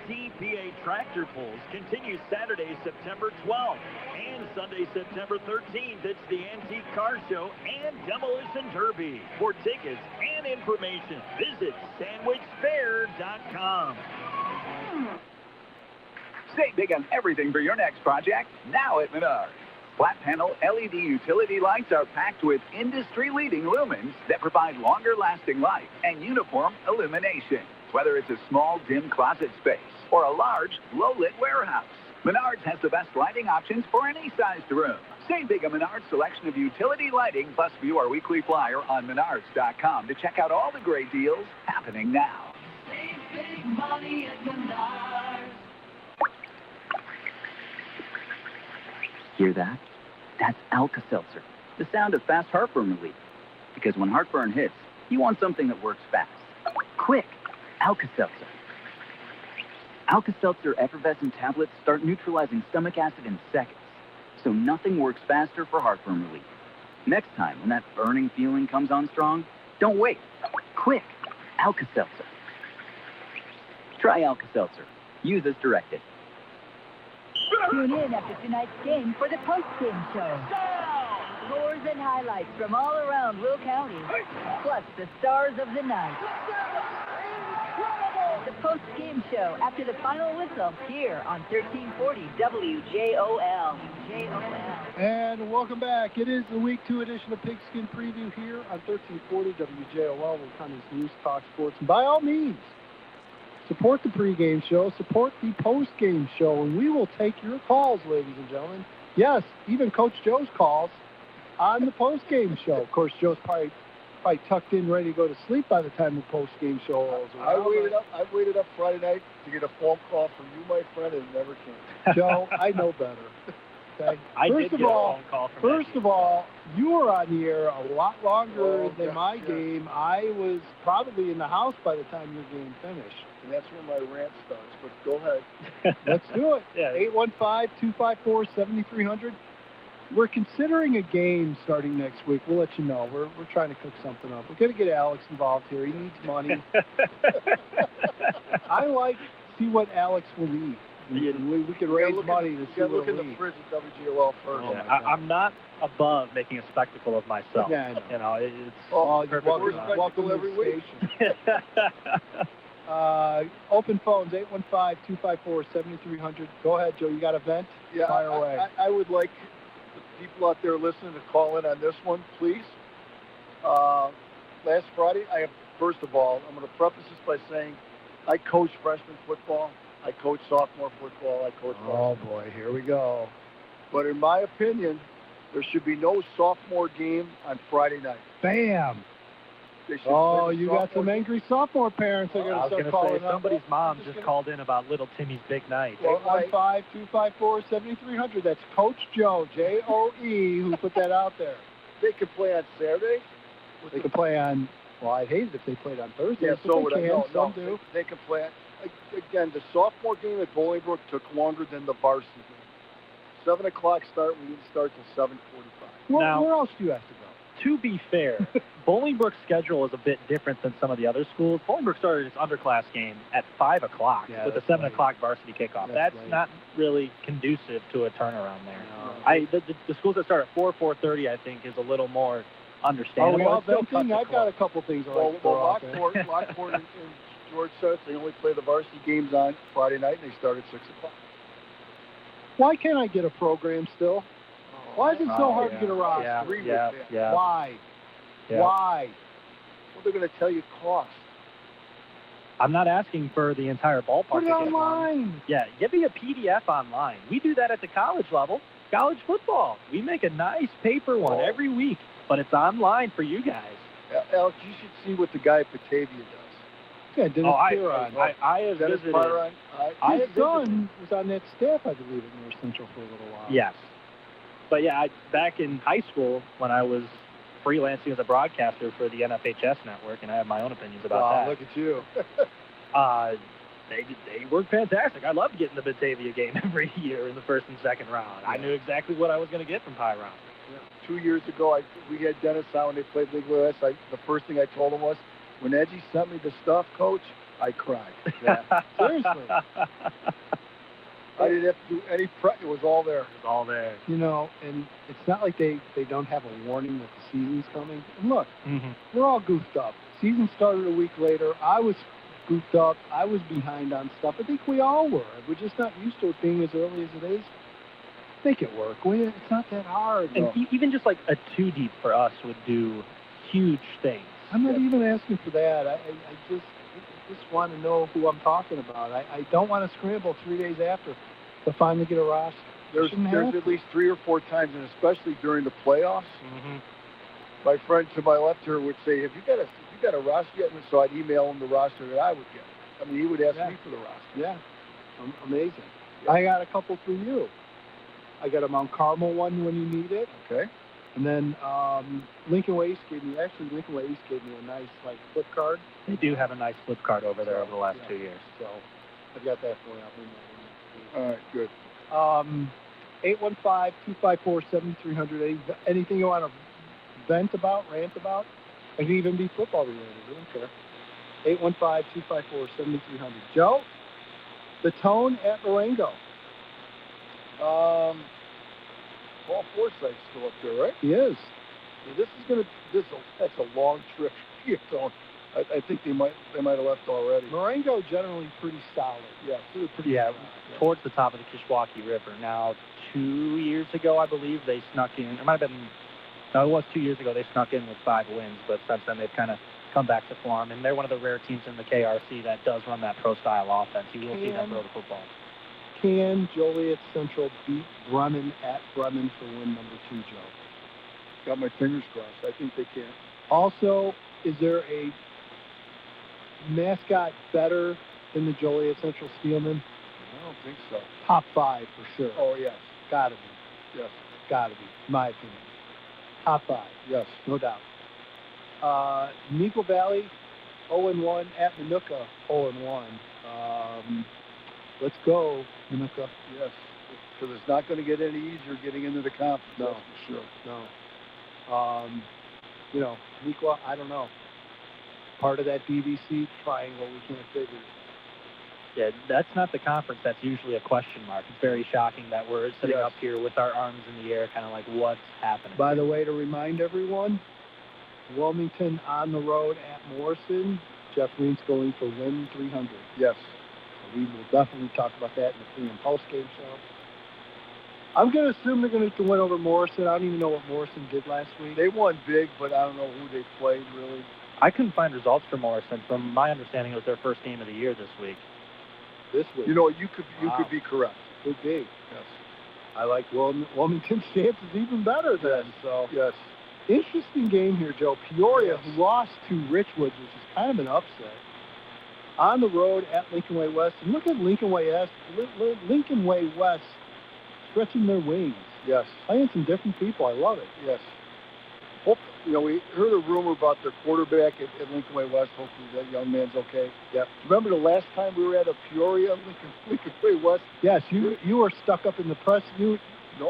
NTPA tractor pulls continue Saturday, September 12th, and Sunday, September 13th. It's the Antique Car Show and Demolition Derby. For tickets and information, visit sandwichfair.com. Save big on everything for your next project now at Menards. Flat panel LED utility lights are packed with industry-leading lumens that provide longer-lasting light and uniform illumination. Whether it's a small, dim closet space or a large, low-lit warehouse, Menards has the best lighting options for any sized room. Save big on Menards' selection of utility lighting, plus view our weekly flyer on Menards.com to check out all the great deals happening now. Save big money at Menards. Hear that? That's Alka-Seltzer, the sound of fast heartburn relief. Because when heartburn hits, you want something that works fast. Quick, Alka-Seltzer. Alka-Seltzer effervescent tablets start neutralizing stomach acid in seconds, so nothing works faster for heartburn relief. Next time, when that burning feeling comes on strong, don't wait. Quick, Alka-Seltzer. Try Alka-Seltzer. Use as directed. Tune in after tonight's game for the post-game show. Scores and highlights from all around Will County, plus the stars of the night. The post-game show after the final whistle here on 1340 WJOL. And welcome back. It is the Week 2 edition of Pigskin Preview here on 1340 WJOL, Will County's News Talk Sports. And by all means, support the pregame show, support the postgame show, and we will take your calls, ladies and gentlemen. Yes, even Coach Joe's calls on the postgame show. Of course, Joe's probably tucked in, ready to go to sleep by the time the postgame show rolls around. I waited up Friday night to get a phone call from you, my friend, and it never came. Joe, I know better. Okay. First of all, you were on the air a lot longer than my game. I was probably in the house by the time your game finished. And that's where my rant starts, but go ahead. Let's do it. 815-254-7300. We're considering a game starting next week. We'll let you know. We're trying to cook something up. We're going to get Alex involved here. He needs money. I like to see what Alex will eat. We can raise money to see what look in the fridge at WJOL first. I'm not above making a spectacle of myself. Yeah, I know. You know, it's welcome every week. Open phones, 815-254-7300. Go ahead, Joe. You got a vent? Yeah, fire away. I would like the people out there listening to call in on this one, please. Last Friday, first of all, I'm going to preface this by saying I coach freshman football. I coach sophomore football. I coach varsity. Oh, boy. Here we go. But in my opinion, there should be no sophomore game on Friday night. Bam. Oh, you got some angry sophomore parents that are going to start calling up. Somebody's mom just called in about little Timmy's big night. 815-254-7300. That's Coach Joe, J-O-E, who put that out there. They could play on Saturday. They could play on, well, I'd hate it if they played on Thursday. Yeah, so would I. Some do. They could play. Again, the sophomore game at Bolingbrook took longer than the varsity game. 7 o'clock start. We didn't start till 7:45. Well, where else do you have to go? To be fair, Bolingbrook's schedule is a bit different than some of the other schools. Bolingbrook started its underclass game at 5 o'clock with a 7 o'clock varsity kickoff. That's not really conducive to a turnarock there. No. The schools that start at 4:30, I think, is a little more understandable. Are we all venting? I've got a couple things. Lockport and George starts. They only play the varsity games on Friday night, and they start at 6 o'clock. Why can't I get a program still? Why is it so hard to get a roster? Yeah. Why? Yeah. Why? Well, they're going to tell you cost. I'm not asking for the entire ballpark. Put it online. Yeah, give me a PDF online. We do that at the college level. College football. We make a nice paper one every week, but it's online for you guys. Alex, you should see what the guy at Batavia does. Yeah, Dennis Pyron. I have Dennis visited. Pyron. His son was on that staff, I believe, at North Central for a little while. Yes. But yeah, back in high school when I was freelancing as a broadcaster for the NFHS network, and I have my own opinions about that. Look at you. They worked fantastic. I loved getting the Batavia game every year in the first and second round. I knew exactly what I was going to get from Pyron. Yeah. 2 years ago, we had Dennis on when they played League West. The first thing I told him was, when Edgy sent me the stuff, Coach, I cried. Yeah. Seriously. I didn't have to do any prep. It was all there. It was all there. You know, and it's not like they don't have a warning that the season's coming. And look, we're all goofed up. Season started a week later. I was goofed up. I was behind on stuff. I think we all were. We're just not used to it being as early as it is. Make it work. It's not that hard. And even just like a 2 deep for us would do huge things. I'm not even asking for that. I just want to know who I'm talking about. I don't want to scramble 3 days after to finally get a roster. There's at least 3 or 4 times, and especially during the playoffs, my friend to my left here would say, have you got a roster yet? And so I'd email him the roster that I would get. I mean, he would ask me for the roster. Yeah. Amazing. Yeah. I got a couple for you. I got a Mount Carmel one when you need it. Okay. And then Lincoln Way East gave me a nice flip card. They do have a nice flip card over there over the last 2 years. So I've got that for you. All right, good. 815-254-7300. Anything you want to rant about? It can even be football related. I don't care. 815-254-7300. Joe, the tone at Marengo. Paul Forsythe's still up there, right? He is. Yeah, that's a long trip. I think they might have left already. Marengo generally pretty solid. Yeah, towards the top of the Kishwaukee River. Now, 2 years ago, I believe they snuck in. It might have been. No, it was 2 years ago. They snuck in with 5 wins, but since then they've kind of come back to form, and they're one of the rare teams in the KRC that does run that pro-style offense. You will see them throw the football. Can Joliet Central beat Bremen at Bremen for win number 2, Joe? Got my fingers crossed. I think they can. Also, is there a mascot better than the Joliet Central Steelman? I don't think so. Top 5 for sure. Oh, yes. Gotta be. Yes. Gotta be, in my opinion. Top 5. Yes. No doubt. Neuqua Valley, 0-1 at Minooka, 0-1. Let's go, Minooka. Yes, because it's not going to get any easier getting into the conference. No, that's for sure. No. Neuqua, I don't know. Part of that DVC triangle, we can't figure. Yeah, that's not the conference that's usually a question mark. It's very shocking that we're sitting up here with our arms in the air, kind of like, what's happening? By the way, to remind everyone, Wilmington on the road at Morrison. Jeff Green's going for win 300. Yes. We will definitely talk about that in the pre- and post-game show. I'm going to assume they're going to win over Morrison. I don't even know what Morrison did last week. They won big, but I don't know who they played, really. I couldn't find results for Morrison. From my understanding, it was their first game of the year this week. This week? You know, you could be correct. Could be. Yes. I like Wilmington's chances even better then. So yes. Interesting game here, Joe. Peoria, who lost to Richwoods, which is kind of an upset, on the road at Lincoln Way West. And look at Lincoln Way West stretching their wings. Yes. Playing some different people. I love it. Yes. We heard a rumor about their quarterback at Lincoln Way West. Hopefully that young man's okay. Yep. Remember the last time we were at a Peoria, Lincoln Way West? Yes, you were stuck up in the press. No.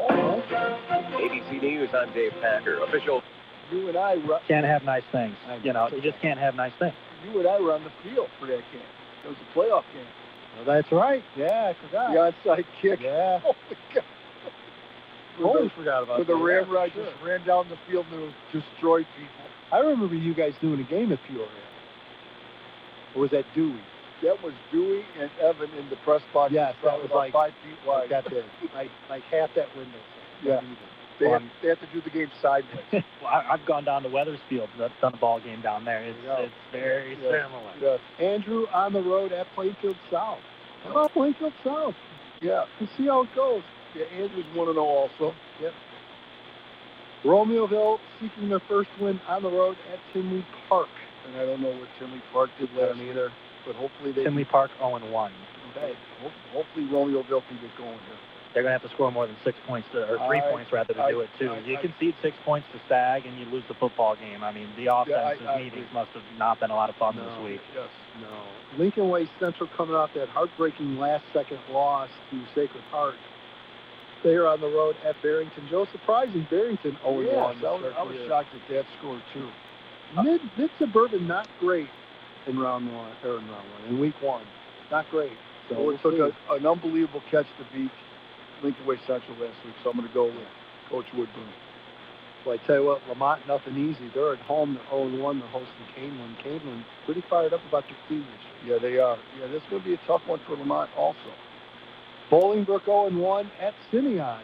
ABC News, I'm Dave Packer. Official. You and I can't have nice things. You just can't have nice things. You and I were on the field for that game. It was a playoff game. Well, that's right. Yeah, I forgot. The onside kick. Yeah. Oh, my God. Totally forgot about that. The Ramrod just ran down the field and destroyed people. I remember you guys doing a game at Peoria. Or was that Dewey? That was Dewey and Evan in the press box. Yes, that was like 5 feet wide. Like that big. like half that window. Yeah. They have to do the game sideways. Well, I've gone down to Weathersfield. That's done a ball game down there. It's very similar. Yes. Andrew on the road at Plainfield South. How about Plainfield South? Yeah. We'll see how it goes. Yeah, Andrew's 1-0 also. Yep. Romeoville seeking their first win on the road at Tinley Park. And I don't know what Tinley Park did last either, but hopefully they... Tinley Park 0-1. Okay. Hopefully Romeoville can get going here. They're going to have to score more than 6 points, or 3 points rather, to do it, too. You concede 6 points to Stag, and you lose the football game. I mean, the offensive meetings must have not been a lot of fun this week. Yes. No. Lincoln Way Central coming off that heartbreaking last-second loss to Sacred Heart. They are on the road at Barrington. Joe, surprising, Barrington 0-1. Yes, I was shocked at that score, too. Mid-suburban, not great in in week one. Not great. So it took an unbelievable catch to beat Lincoln Way Central last week, so I'm going to go with Coach Woodburn. Well, I tell you what, Lamont, nothing easy. They're at home. They're 0-1. They're hosting Canelan. Canelan pretty fired up about their team this year. Yeah, they are. Yeah, this is going to be a tough one for Lamont also. Bolingbrook 0-1 at Simeon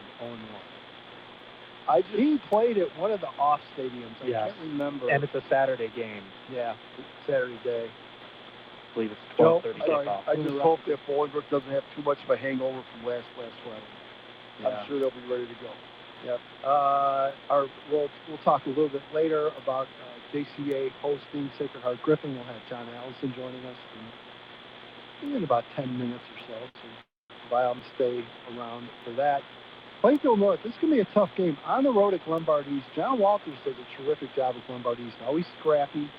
0-1. He played at one of the off stadiums. I can't remember. And it's a Saturday game. Yeah, Saturday day. I believe it's 12:30 kickoff. I just hope that Bolingbrook doesn't have too much of a hangover from last Friday. Yeah. I'm sure they'll be ready to go. Yep. We'll talk a little bit later about JCA hosting Sacred Heart Griffin. We'll have John Allison joining us in about 10 minutes or so. So by all means, stay around for that. Plainfield North, this is going to be a tough game. On the road at Glenbard East, John Walters does a terrific job at Glenbard East. Always scrappy,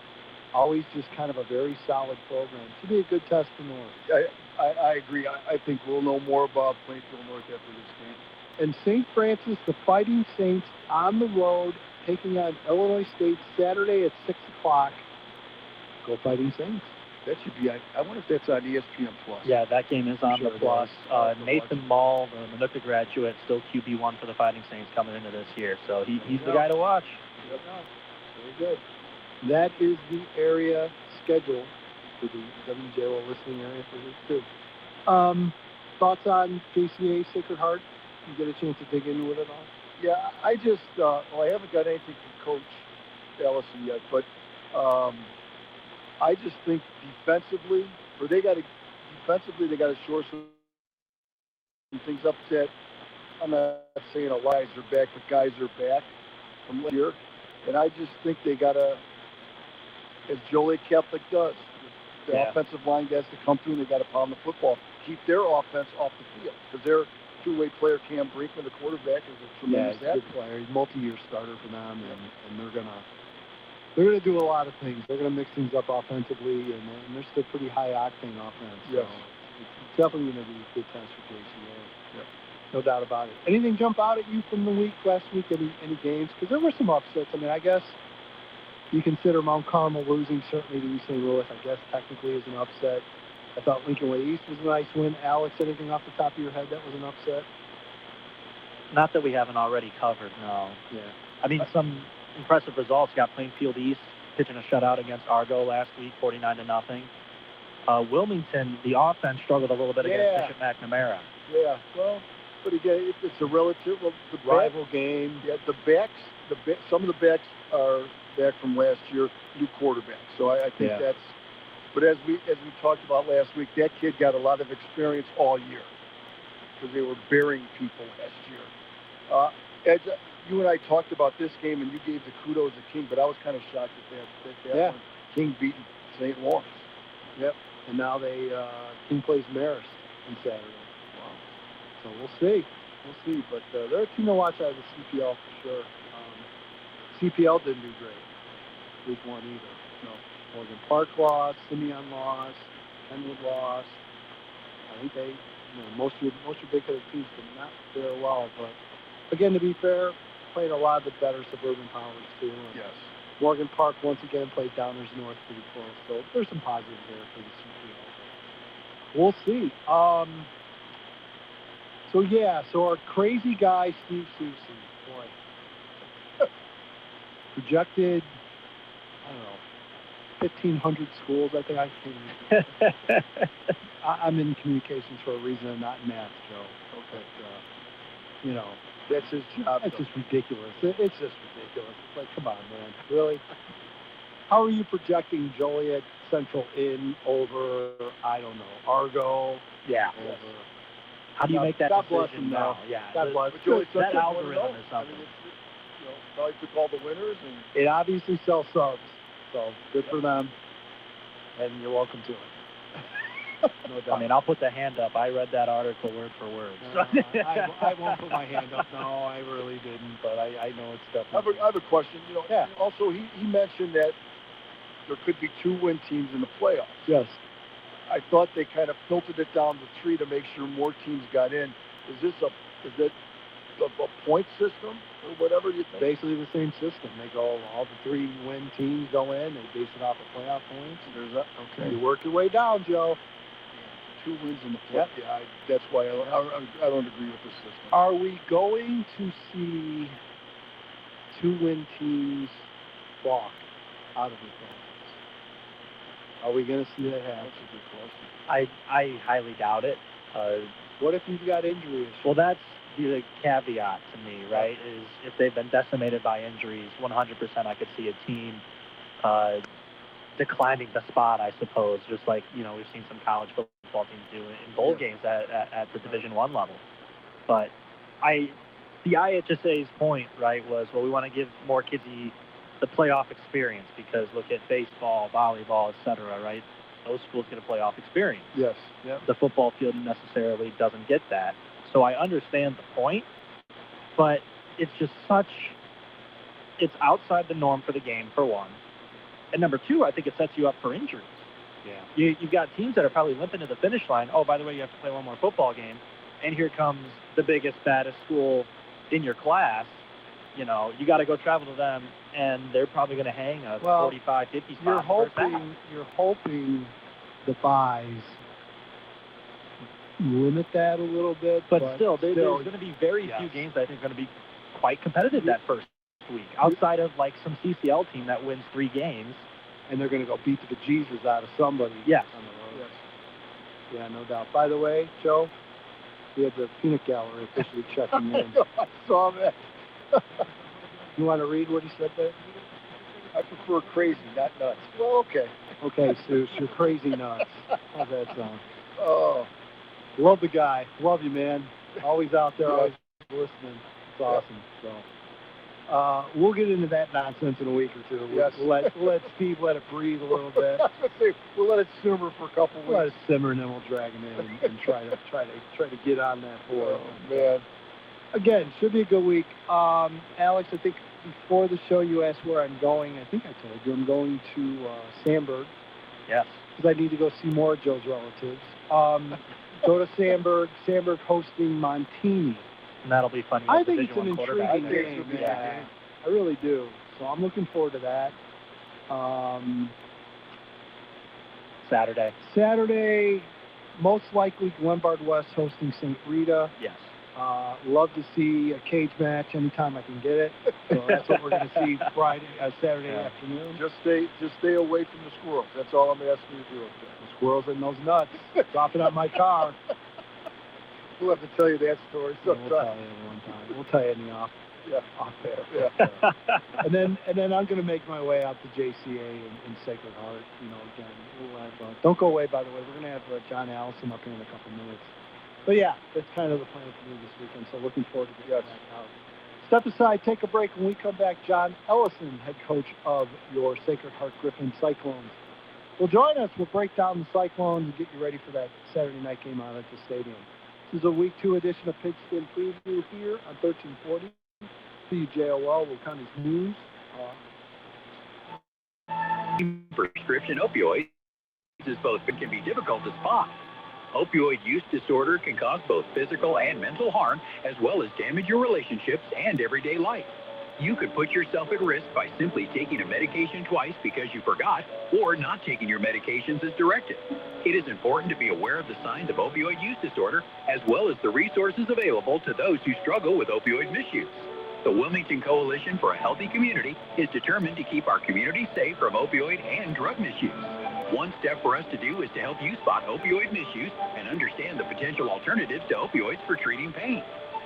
always just kind of a very solid program. It should be a good test for North. I agree. I think we'll know more about Plainfield North after this game. And St. Francis, the Fighting Saints, on the road, taking on Illinois State Saturday at 6 o'clock. Go Fighting Saints. That should be, I wonder if that's on ESPN+. Yeah, that game is on the Plus. Nathan Mall, the Manuka graduate, still QB1 for the Fighting Saints coming into this year. So he's the guy to watch. Yep. Very good. That is the area schedule for the WJOL listening area for week 2. Thoughts on JCA Sacred Heart? You get a chance to dig into it at all? Yeah, I just, I haven't got anything from Coach Allison yet, but I just think defensively, they got to shore some things up that I'm not saying a lies are back, but guys are back from last year. And I just think they got to, as Joliet Catholic does, the offensive line has to come through and they got to pound the football, keep their offense off the field. Because their two-way player, Cam Brinkman, the quarterback, is a tremendous good player. He's a multi-year starter for them, and they're gonna do a lot of things. They're gonna mix things up offensively, and they're still pretty high-octane offense. Yes. So it's definitely gonna be a good test for JCA. Yep. No doubt about it. Anything jump out at you from the last week? Any games? Because there were some upsets. I mean, I guess you consider Mount Carmel losing certainly to East St. Louis. I guess technically is an upset. I thought Lincoln Way East was a nice win. Alex, anything off the top of your head that was an upset? Not that we haven't already covered, no. Yeah. I mean, some impressive results. Got Plainfield East pitching a shutout against Argo last week, 49-0. Wilmington, the offense struggled a little bit against Bishop McNamara. Yeah, well, but again, it's a relative rival game. Yeah, some of the backs are back from last year, new quarterbacks. So I think that's. But as we talked about last week, that kid got a lot of experience all year because they were burying people last year. you and I talked about this game, and you gave the kudos to King, but I was kind of shocked that one. King beating St. Lawrence. Yep. And now King plays Marist on Saturday. Wow. So we'll see. We'll see. But they're a team to watch out of the CPL for sure. CPL didn't do great week 1 either. No. Morgan Park lost, Simeon lost, Kenwood lost. I think they, most of your big-headed teams did not fare well. But again, to be fair, played a lot of the better suburban powers too. And yes. Morgan Park once again played Downers North pretty close. So there's some positives there for the CPL. We'll see. So our crazy guy, Steve Soucy, boy, projected, I don't know, 1,500 schools, I think I can. I'm in communications for a reason. I'm not in math, Joe. Okay. That's his job. It's just ridiculous. It's just ridiculous. It's like, come on, man. Really? How are you projecting Joliet Central in over, I don't know, Argo? Yeah. Over. How do you make that God decision bless him now. Yeah. God bless. That algorithm or something. Now he took all the winners. And it obviously sells subs. So good for them. And you're welcome to it. No doubt. I mean, I'll put the hand up. I read that article word for word. I won't put my hand up. No, I really didn't. But I know it's definitely. I have a question. Also, he mentioned that there could be 2-win teams in the playoffs. Yes. I thought they kind of filtered it down the tree to make sure more teams got in. Is that a point system or whatever you think? Basically the same system. They go, all the 3-win teams go in. They base it off of playoff points. Okay. You work your way down, Joe. 2 wins in the playoffs. Yep. Yeah, that's why I don't agree with this system. Are we going to see 2-win teams walk out of the playoffs? Are we going to see that happen? That's a good question. I highly doubt it. What if you've got injury issues? Well, that's the caveat to me, right? Is if they've been decimated by injuries, 100% I could see a team declining the spot, I suppose, just like, we've seen some college football teams do in bowl games at the Division I level. But the IHSA's point, right, was, well, we want to give more kids the playoff experience because look at baseball, volleyball, et cetera, right? Those schools get a playoff experience. Yes. Yep. The football field necessarily doesn't get that. So I understand the point, but it's just it's outside the norm for the game, for one. And number two, I think it sets you up for injuries. Yeah. You've got teams that are probably limping to the finish line. Oh, by the way, you have to play one more football game. And here comes the biggest, baddest school in your class. You got to go travel to them, and they're probably going to hang a 45, 50 spot. You're hoping the buys limit that a little bit. But still, there's going to be very few games that I think are going to be quite competitive that first week, outside of like some CCL team that wins 3 games. And they're going to go beat the bejesus out of somebody. Yes. On the road. Yes. Yeah, no doubt. By the way, Joe, we had the peanut gallery officially checking in. I saw that. You want to read what he said there? I prefer crazy, not nuts. Well, okay. Okay, Seuss, you're crazy nuts. How's that sound? Oh. Love the guy. Love you, man. Always out there, always listening. It's awesome. So, we'll get into that nonsense in a week or two. Yes. We'll let Steve let it breathe a little bit. I was going to say, we'll let it simmer for a couple weeks. We'll let it simmer, and then we'll drag him in and try to get on that board. Oh, man. Again, should be a good week. Alex, I think before the show you asked where I'm going. I think I told you I'm going to Sandburg. Yes. Because I need to go see more of Joe's relatives. Go to Sandburg. Sandburg hosting Montini. And that'll be fun. I think it's an intriguing game. Yeah, I really do. So I'm looking forward to that. Saturday, most likely Glenbard West hosting St. Rita. Yes. Love to see a cage match anytime I can get it. So that's what we're going to see Saturday afternoon. Just stay away from the squirrels. That's all I'm asking you to do. The squirrels and those nuts. Dropping out my car. We'll have to tell you that story sometime. We'll tell you one time. We'll tell you in the off there. Yeah. and then I'm going to make my way out to JCA in Sacred Heart. Again, we'll have, don't go away, by the way. We're going to have John Allison up here in a couple minutes. But yeah, that's kind of the plan for me this weekend. So looking forward to getting back out. Step aside, take a break. When we come back, John Ellison, head coach of your Sacred Heart Griffin Cyclones, will join us. We'll break down the Cyclones and get you ready for that Saturday night game out at the stadium. This is a Week 2 edition of Pigskin Preview here on 1340 WJOL, Will County's news. Prescription opioids can be difficult to spot. Opioid use disorder can cause both physical and mental harm, as well as damage your relationships and everyday life. You could put yourself at risk by simply taking a medication twice because you forgot, or not taking your medications as directed. It is important to be aware of the signs of opioid use disorder, as well as the resources available to those who struggle with opioid misuse. The Wilmington Coalition for a Healthy Community is determined to keep our community safe from opioid and drug misuse. One step for us to do is to help you spot opioid misuse and understand the potential alternatives to opioids for treating pain.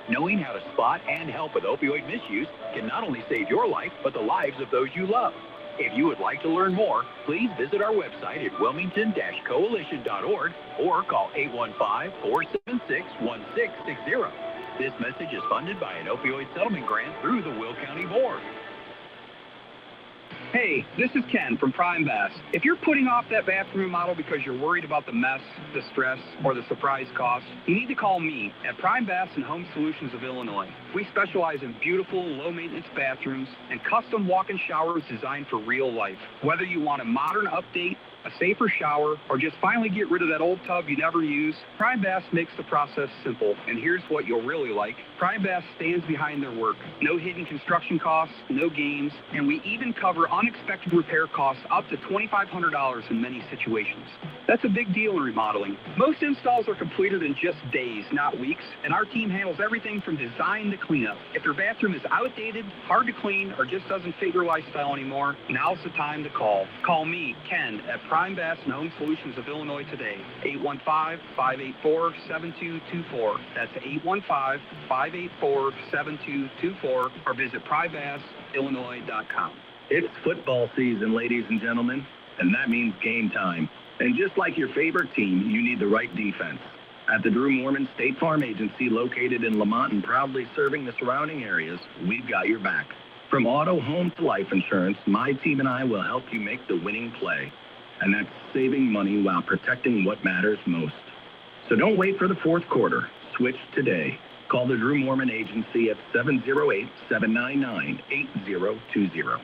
Knowing how to spot and help with opioid misuse can not only save your life, but the lives of those you love. If you would like to learn more, please visit our website at wilmington-coalition.org or call 815-476-1660. This message is funded by an opioid settlement grant through the Will County Board. Hey, this is Ken from Prime Bass. If you're putting off that bathroom remodel because you're worried about the mess, the stress, or the surprise cost, you need to call me at Prime Bass and Home Solutions of Illinois. We specialize in beautiful, low-maintenance bathrooms and custom walk-in showers designed for real life. Whether you want a modern update, a safer shower, or just finally get rid of that old tub you never use, Prime Bass makes the process simple. And here's what you'll really like. Prime Bass stands behind their work. No hidden construction costs, no games, and we even cover unexpected repair costs up to $2,500 in many situations. That's a big deal in remodeling. Most installs are completed in just days, not weeks, and our team handles everything from design to cleanup. If your bathroom is outdated, hard to clean, or just doesn't fit your lifestyle anymore, now's the time to call. Call me, Ken, at Prime Bass and Home Solutions of Illinois today, 815-584-7224. That's 815-584-7224, or visit PrimeBassIllinois.com. It's football season, ladies and gentlemen, and that means game time. And just like your favorite team, you need the right defense. At the Drew Mormon State Farm Agency, located in Lamont and proudly serving the surrounding areas, we've got your back. From auto, home to life insurance, my team and I will help you make the winning play. And that's saving money while protecting what matters most. So don't wait for the fourth quarter. Switch today. Call the Drew Mormon Agency at 708-799-8020.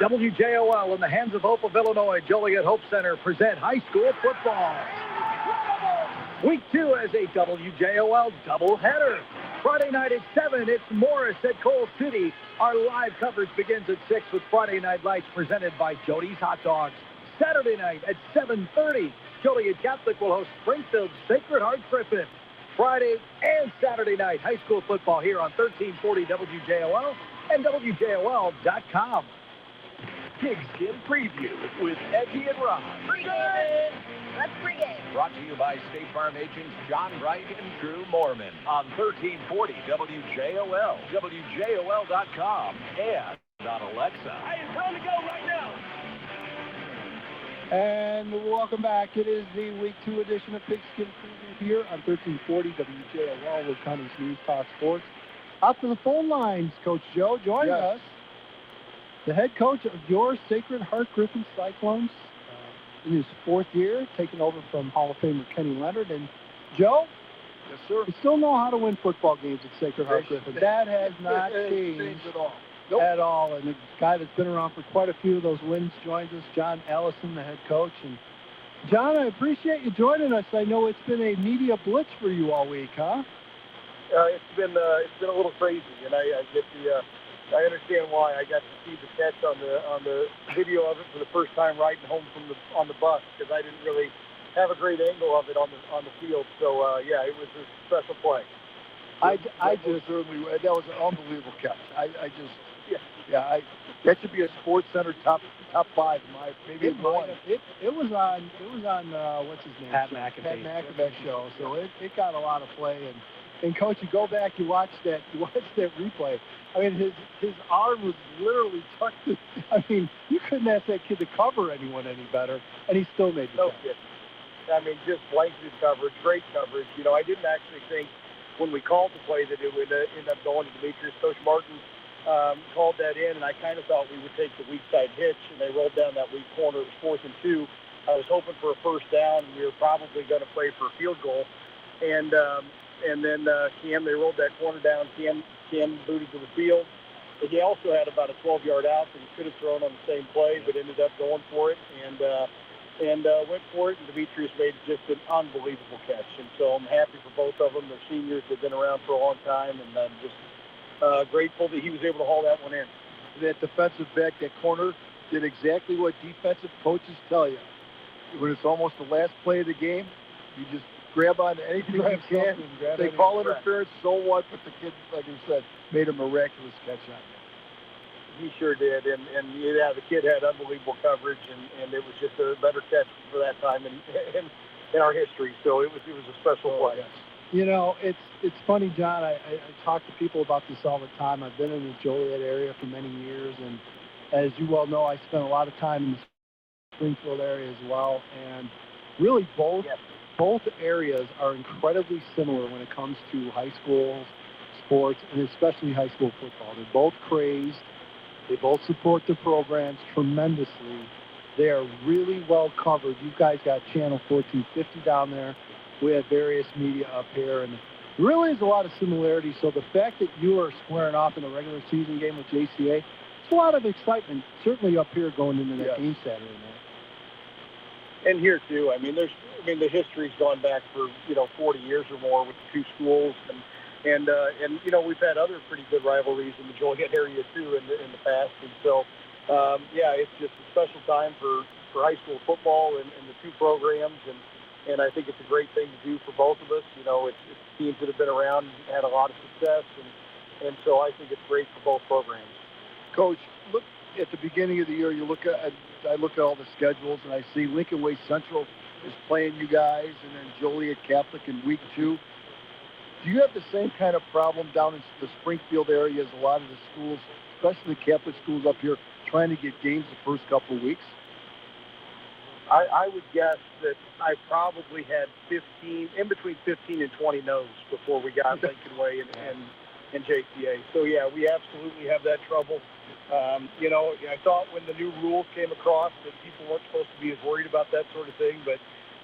WJOL, in the hands of Hope of Illinois, Joliet Hope Center present high school football. Week 2 as a WJOL doubleheader. Friday night at 7, it's Morris at Coal City. Our live coverage begins at 6 with Friday Night Lights presented by Jody's Hot Dogs. Saturday night at 7:30, Joliet Catholic will host Springfield's Sacred Heart Griffin. Friday and Saturday night, high school football here on 1340 WJOL and WJOL.com. Pigskin Preview with Edgy and Ron. Pregame. Let's pregame. Brought to you by State Farm agents John Wright and Drew Mormon on 1340 WJOL, WJOL.com, and on Alexa. Hey, it's time to go right now. And welcome back. It is the Week 2 edition of Pigskin Preview here on 1340 WJOL, Will County's News Talk Sports. Out to the phone lines, Coach Joe joining us. The head coach of your Sacred Heart Griffin Cyclones in his 4th year, taking over from Hall of Famer Kenny Leonard. And Joe, yes, sir. You still know how to win football games at Sacred Heart Griffin. That has not changed at all. At all. And the guy that's been around for quite a few of those wins joins us, John Ellison, the head coach. And John, I appreciate you joining us. I know it's been a media blitz for you all week, huh? It's been a little crazy, and I get the. I understand why. I got to see the catch on the video of it for the first time riding home on the bus, because I didn't really have a great angle of it on the field. So yeah, it was a special play. That was an unbelievable catch. That should be a Sports Center top 5 in my maybe one. It was on what's his name? Pat McAfee show. So it got a lot of play. And Coach, you go back, you watch that replay. I mean, his arm was literally tucked. I mean, you couldn't ask that kid to cover anyone any better, and he still made the catch. I mean, just blanket coverage, great coverage. You know, I didn't actually think when we called the play that it would end up going to Demetrius. Coach Martin called that in, and I kind of thought we would take the weak side hitch, and they rolled down that weak corner. It was 4th and 2. I was hoping for a first down, and we were probably going to play for a field goal. And then Cam, they rolled that corner down. Cam booted to the field. He also had about a 12-yard out that he could have thrown on the same play, but ended up going for it and went for it. And Demetrius made just an unbelievable catch. And so I'm happy for both of them. They're seniors. They've been around for a long time, and I'm just grateful that he was able to haul that one in. That defensive back, that corner, did exactly what defensive coaches tell you. When it's almost the last play of the game, you just grab on anything you can. They call interference, so what? But the kid, like you said, made a miraculous catch on it. He sure did, and yeah, the kid had unbelievable coverage, and it was just a better catch for that time in our history. So it was a special play. Yes. You know, it's funny, John. I talk to people about this all the time. I've been in the Joliet area for many years, and as you well know, I spent a lot of time in the Springfield area as well. And really, both areas are incredibly similar when it comes to high school sports, and especially high school football. They're both crazed. They both support their programs tremendously. They are really well covered. You guys got Channel 1450 down there. We have various media up here, and really is a lot of similarities. So the fact that you are squaring off in a regular season game with JCA, it's a lot of excitement, certainly up here going into that game Saturday night. And here too. I mean, the history's gone back for 40 years or more with the two schools, and we've had other pretty good rivalries in the Joliet area too in the past. And so it's just a special time for high school football and the two programs, and I think it's a great thing to do for both of us. It's teams that have been around and had a lot of success, and so I think it's great for both programs. Coach, look at the beginning of the year. I look at all the schedules, and I see Lincoln Way Central is playing you guys, and then Joliet Catholic in week 2. Do you have the same kind of problem down in the Springfield area as a lot of the schools, especially the Catholic schools up here, trying to get games the first couple of weeks? I would guess that I probably had in between 15 and 20 no's before we got Lincoln Way and JCA. So, yeah, we absolutely have that trouble. I thought when the new rules came across that people weren't supposed to be as worried about that sort of thing, but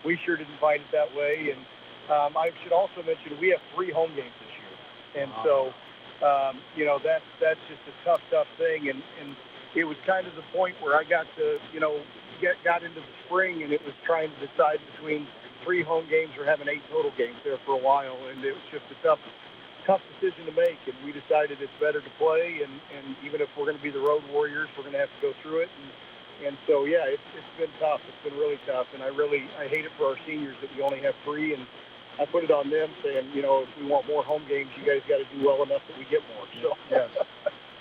we sure didn't find it that way. And I should also mention we have 3 home games this year. And so, that's just a tough thing. And it was kind of the point where I got to, got into the spring, and it was trying to decide between 3 home games or having 8 total games there for a while. And it was just a tough decision to make. And we decided it's better to play. And even if we're going to be the road warriors, we're going to have to go through it. And so, yeah, it's been tough. It's been really tough. And I hate it for our seniors that we only have 3. And I put it on them saying, if we want more home games, you guys got to do well enough that we get more. So, yes.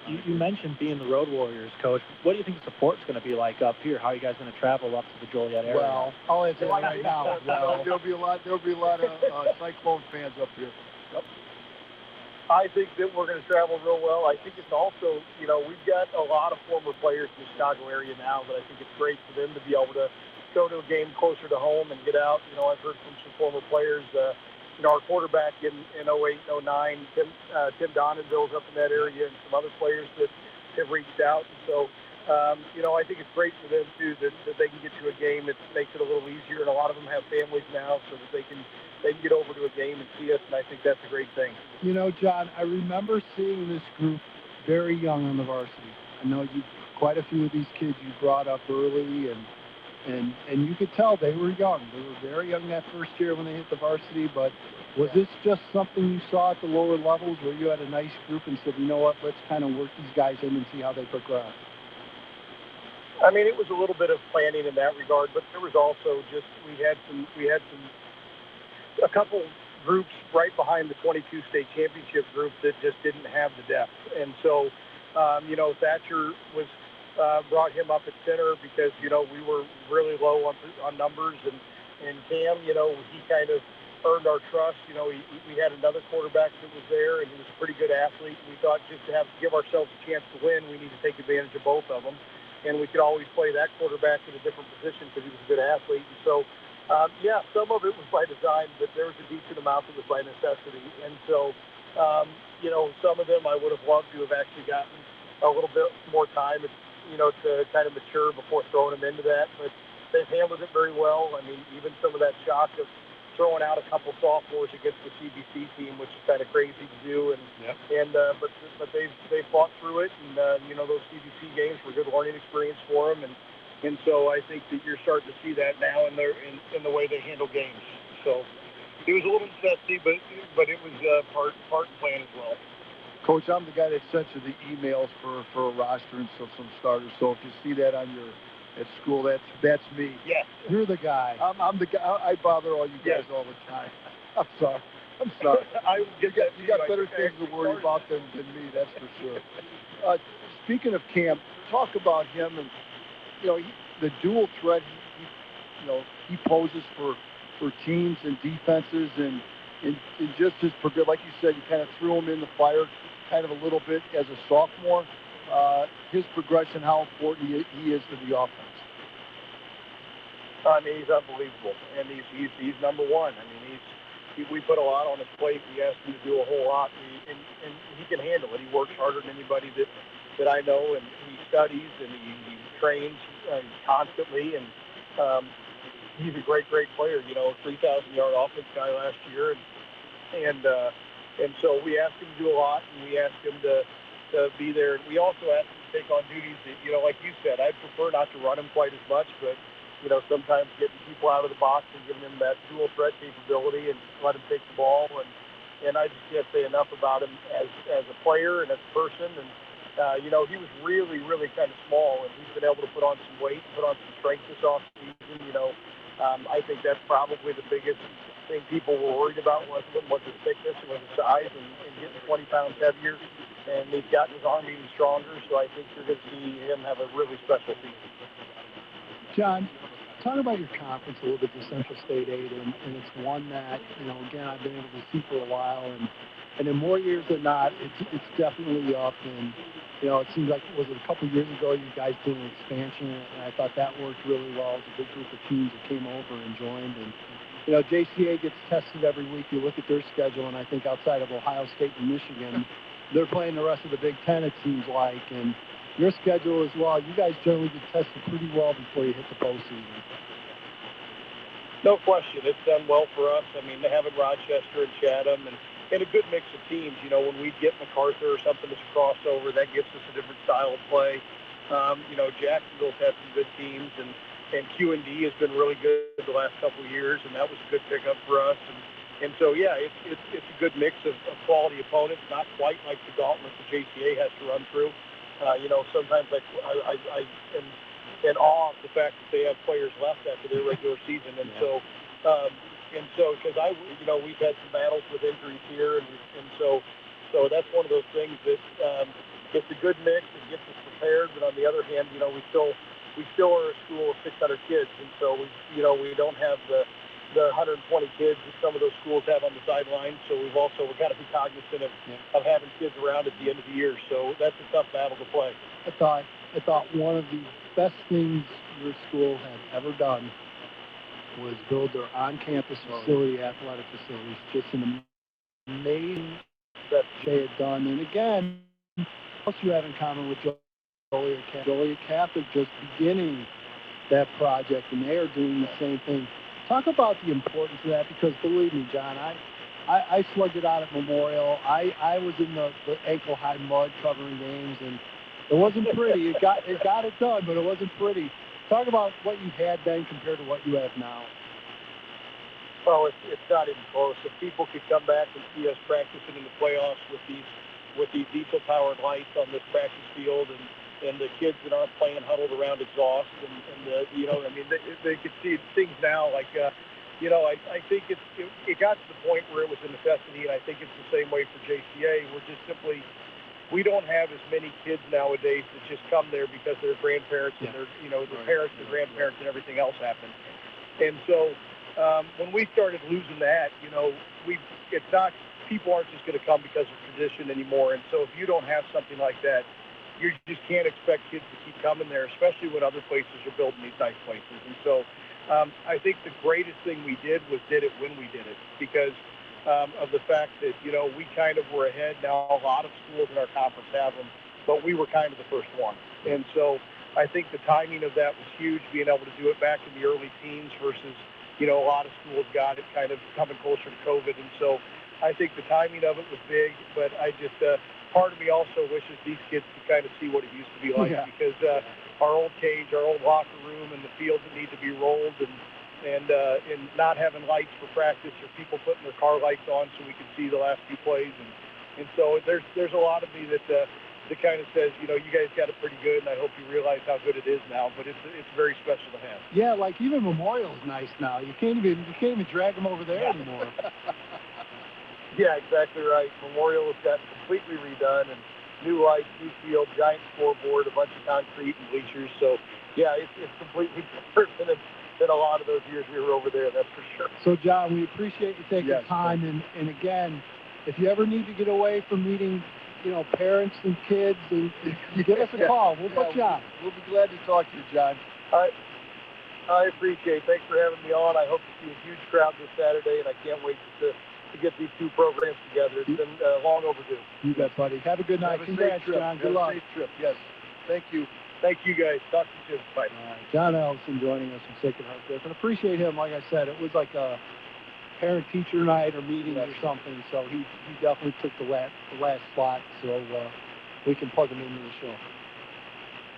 You mentioned being the road warriors, Coach. What do you think the support's going to be like up here? How are you guys going to travel up to the Joliet area? Well, I'll answer that right now. There'll be a lot of Cyclone fans up here. Yep. I think that we're going to travel real well. I think it's also, we've got a lot of former players in the Chicago area now, but I think it's great for them to be able to go to a game closer to home and get out. I've heard from some former players. Our quarterback in 08, 09, Tim Donenville's up in that area, and some other players that have reached out. And so, I think it's great for them, too, that they can get to a game. It makes it a little easier, and a lot of them have families now so that they can get over to a game and see us, and I think that's a great thing. John, I remember seeing this group very young on the varsity. I know quite a few of these kids you brought up early, and you could tell they were young. They were very young that first year when they hit the varsity, but was this just something you saw at the lower levels where you had a nice group and said, you know what, let's kind of work these guys in and see how they progress? I mean, it was a little bit of planning in that regard, but there was also just we had a couple groups right behind the 22 state championship group that just didn't have the depth. And so, Thatcher was brought him up at center because, we were really low on numbers. And Cam, he kind of earned our trust. We had another quarterback that was there, and he was a pretty good athlete. And we thought just to give ourselves a chance to win, we need to take advantage of both of them. And we could always play that quarterback in a different position because he was a good athlete. And so Yeah, some of it was by design, but there was a decent amount that was by necessity. And so, some of them I would have loved to have actually gotten a little bit more time, to kind of mature before throwing them into that. But they've handled it very well. I mean, even some of that shock of throwing out a couple sophomores against the CBC team, which is kind of crazy to do. But they've fought through it, and those CBC games were a good learning experience for them. And so I think that you're starting to see that now in the way they handle games. So it was a little necessity, but it was part and plan as well. Coach, I'm the guy that sent you the emails for a roster and some starters. So if you see that at school, that's me. Yeah. You're the guy. I'm the guy. I bother all you guys all the time. I'm sorry. You got better things to worry about than me, that's for sure. Speaking of Cam, talk about him and the dual threat he poses for teams and defenses and just his progression. Like you said, you kind of threw him in the fire kind of a little bit as a sophomore. His progression, how important he is to the offense. I mean, he's unbelievable, and he's number one. I mean, we put a lot on his plate. We asked him to do a whole lot, and he can handle it. He works harder than anybody that I know, and he studies and he trains constantly, and he's a great player. 3,000-yard offense guy last year, and so we asked him to do a lot, and we asked him to be there. And we also asked him to take on duties that, like you said, I'd prefer not to run him quite as much, but sometimes getting people out of the box and giving him that dual threat capability and let him take the ball. And I just can't say enough about him as a player and as a person. And, he was really, really kind of small, and he's been able to put on some weight, put on some strength this offseason. I think that's probably the biggest thing people were worried about was his thickness and was his size and getting 20 pounds heavier. And he's gotten his arm even stronger, so I think you're going to see him have a really special season. John, talk about your conference a little bit, the Central State 8, and it's one that, again, I've been able to see for a while, and in more years than not, it's definitely up, and, it seems like, was it a couple years ago you guys did an expansion, and I thought that worked really well. It was a big group of teams that came over and joined, and, JCA gets tested every week. You look at their schedule, and I think outside of Ohio State and Michigan, they're playing the rest of the Big Ten, it seems like, and your schedule as well. You guys generally get tested pretty well before you hit the postseason. No question. It's done well for us. I mean, having Rochester and Chatham and a good mix of teams. When we get MacArthur or something that's a crossover, that gives us a different style of play. Jacksonville's had some good teams, and Q&D has been really good the last couple of years, and that was a good pickup for us. And so, yeah, it's a good mix of quality opponents, not quite like the gauntlet the JCA has to run through. Sometimes I am in awe of the fact that they have players left after their regular season. And so because we've had some battles with injuries here, and so that's one of those things that it's a good mix. It gets us prepared, but on the other hand, we still are a school of 600 kids, and so we don't have the 120 kids that some of those schools have on the sidelines. So we've got to be cognizant of having kids around at the end of the year. So that's a tough battle to play. I thought one of the best things your school had ever done was build their on-campus facility, athletic facilities. Just an amazing that they had done. And again, what else you have in common with Joliet Catholic? Joliet Catholic just beginning that project, and they are doing the same thing. Talk about the importance of that, because believe me, John, I slugged it out at Memorial. I was in the ankle-high mud covering games, and it wasn't pretty. It got it done, but it wasn't pretty. Talk about what you had then compared to what you have now. Well, it's not even close. If people could come back and see us practicing in the playoffs with these diesel-powered lights on this practice field, and the kids that aren't playing huddled around exhaust, they could see things now like, I think it got to the point where it was a necessity, and I think it's the same way for JCA. We're just simply, we don't have as many kids nowadays that just come there because their grandparents and their parents and grandparents and everything else happened. And so when we started losing that, it's not, people aren't just going to come because of tradition anymore. And so if you don't have something like that, you just can't expect kids to keep coming there, especially when other places are building these nice places. And so I think the greatest thing we did it when we did it, because of the fact that, we kind of were ahead. Now a lot of schools in our conference have them, but we were kind of the first one. And so I think the timing of that was huge, being able to do it back in the early teens versus, a lot of schools got it kind of coming closer to COVID. And so I think the timing of it was big, but I just, part of me also wishes these kids could kind of see what it used to be like, because our old cage, our old locker room, and the fields that need to be rolled, and not having lights for practice or people putting their car lights on so we can see the last few plays. And so there's a lot of me that kind of says, you guys got it pretty good, and I hope you realize how good it is now. But it's very special to have. Yeah, like even Memorial's nice now. You can't even drag them over there anymore. Yeah, exactly right. Memorial has got completely redone, and new lights, new field, giant scoreboard, a bunch of concrete and bleachers. So yeah, it's completely different than a lot of those years we were over there. That's for sure. So John, we appreciate you taking time, and again, if you ever need to get away from meeting, parents and kids, and give us a call. We'll put you on. We'll be glad to talk to you, John. I appreciate it. Thanks for having me on. I hope to see a huge crowd this Saturday, and I can't wait to get these two programs together. It's been long overdue. You bet, buddy. Have a good night. Congrats, John. Good luck. Safe trip. Yes. Thank you. Thank you, guys. Talk to you soon. Bye. John Ellison joining us from Sacred Heart Griffin. Appreciate him. Like I said, it was like a parent-teacher night or meeting or something, so he definitely took the last slot, so we can plug him into the show.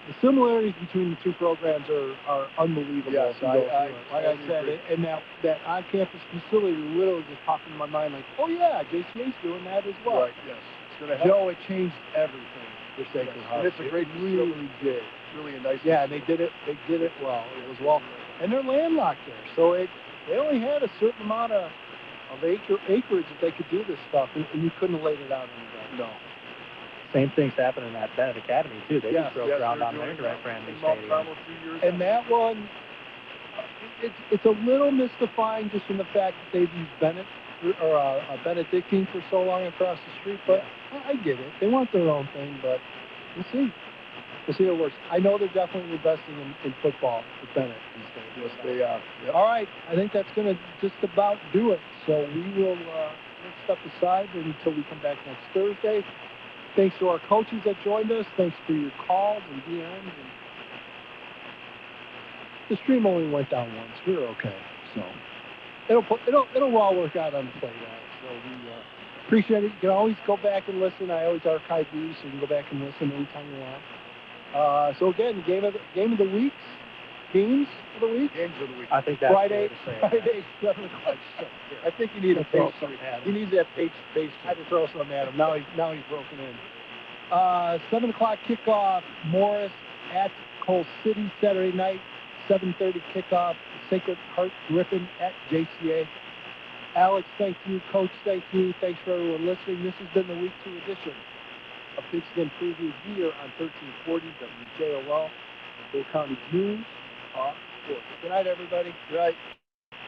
The similarities between the two programs are unbelievable. Yes, like I said, and that on-campus facility literally just popped in my mind like, oh yeah, JCA's doing that as well. Right, yes. It's going to help. Joe, it changed everything for Sacred Heart. It's a great really did. It's really a nice Yeah, they did it well. It was well. And they're landlocked there, so they only had a certain amount of acreage that they could do this stuff, and you couldn't have laid it out any better. No. Same thing's happening at Bennett Academy, too. They just broke ground on their brand new stadium. And that one, it's a little mystifying just in the fact that they've used Bennett or Benedictine for so long across the street, but I get it. They want their own thing, but we'll see. We'll see how it works. I know they're definitely investing in football with Bennett these days. Yes, they are. Yep. All right. I think that's going to just about do it. So we will let's step aside until we come back next Thursday. Thanks to our coaches that joined us. Thanks for your calls and DMs. And the stream only went down once. We're okay. So it'll all work out on the play, guys. So we appreciate it. You can always go back and listen. I always archive these, so you can go back and listen anytime you want. So again, game of the week. Games of the week. I think that's Friday 7 o'clock. I think you need a face. He needs that face. I had to throw something at him. Now he's broken in. 7 o'clock kickoff. Morris at Coal City Saturday night. 7:30 kickoff. Sacred Heart Griffin at JCA. Alex, thank you. Coach, thank you. Thanks for everyone listening. This has been the Week 2 edition of Pigskin Preview here on 1340 WJOL. Will County News. Good night, everybody. Good night.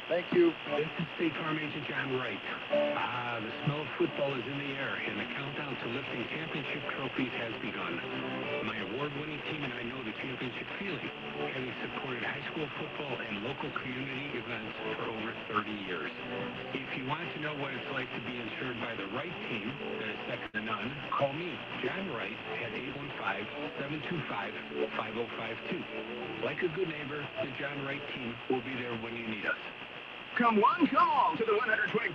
Thank you. This is State Farm Agent John Wright. The smell of football is in the air, and the countdown to lifting championship trophies has begun. My award-winning team and I know the championship feeling, having supported high school football and local community events for over 30 years. If you want to know what it's like to be insured by the right team that is second to none, call me, John Wright, at 815-725-5052. Like a good neighbor, the John Wright team will be there when you need us. Come one, come all to the 123rd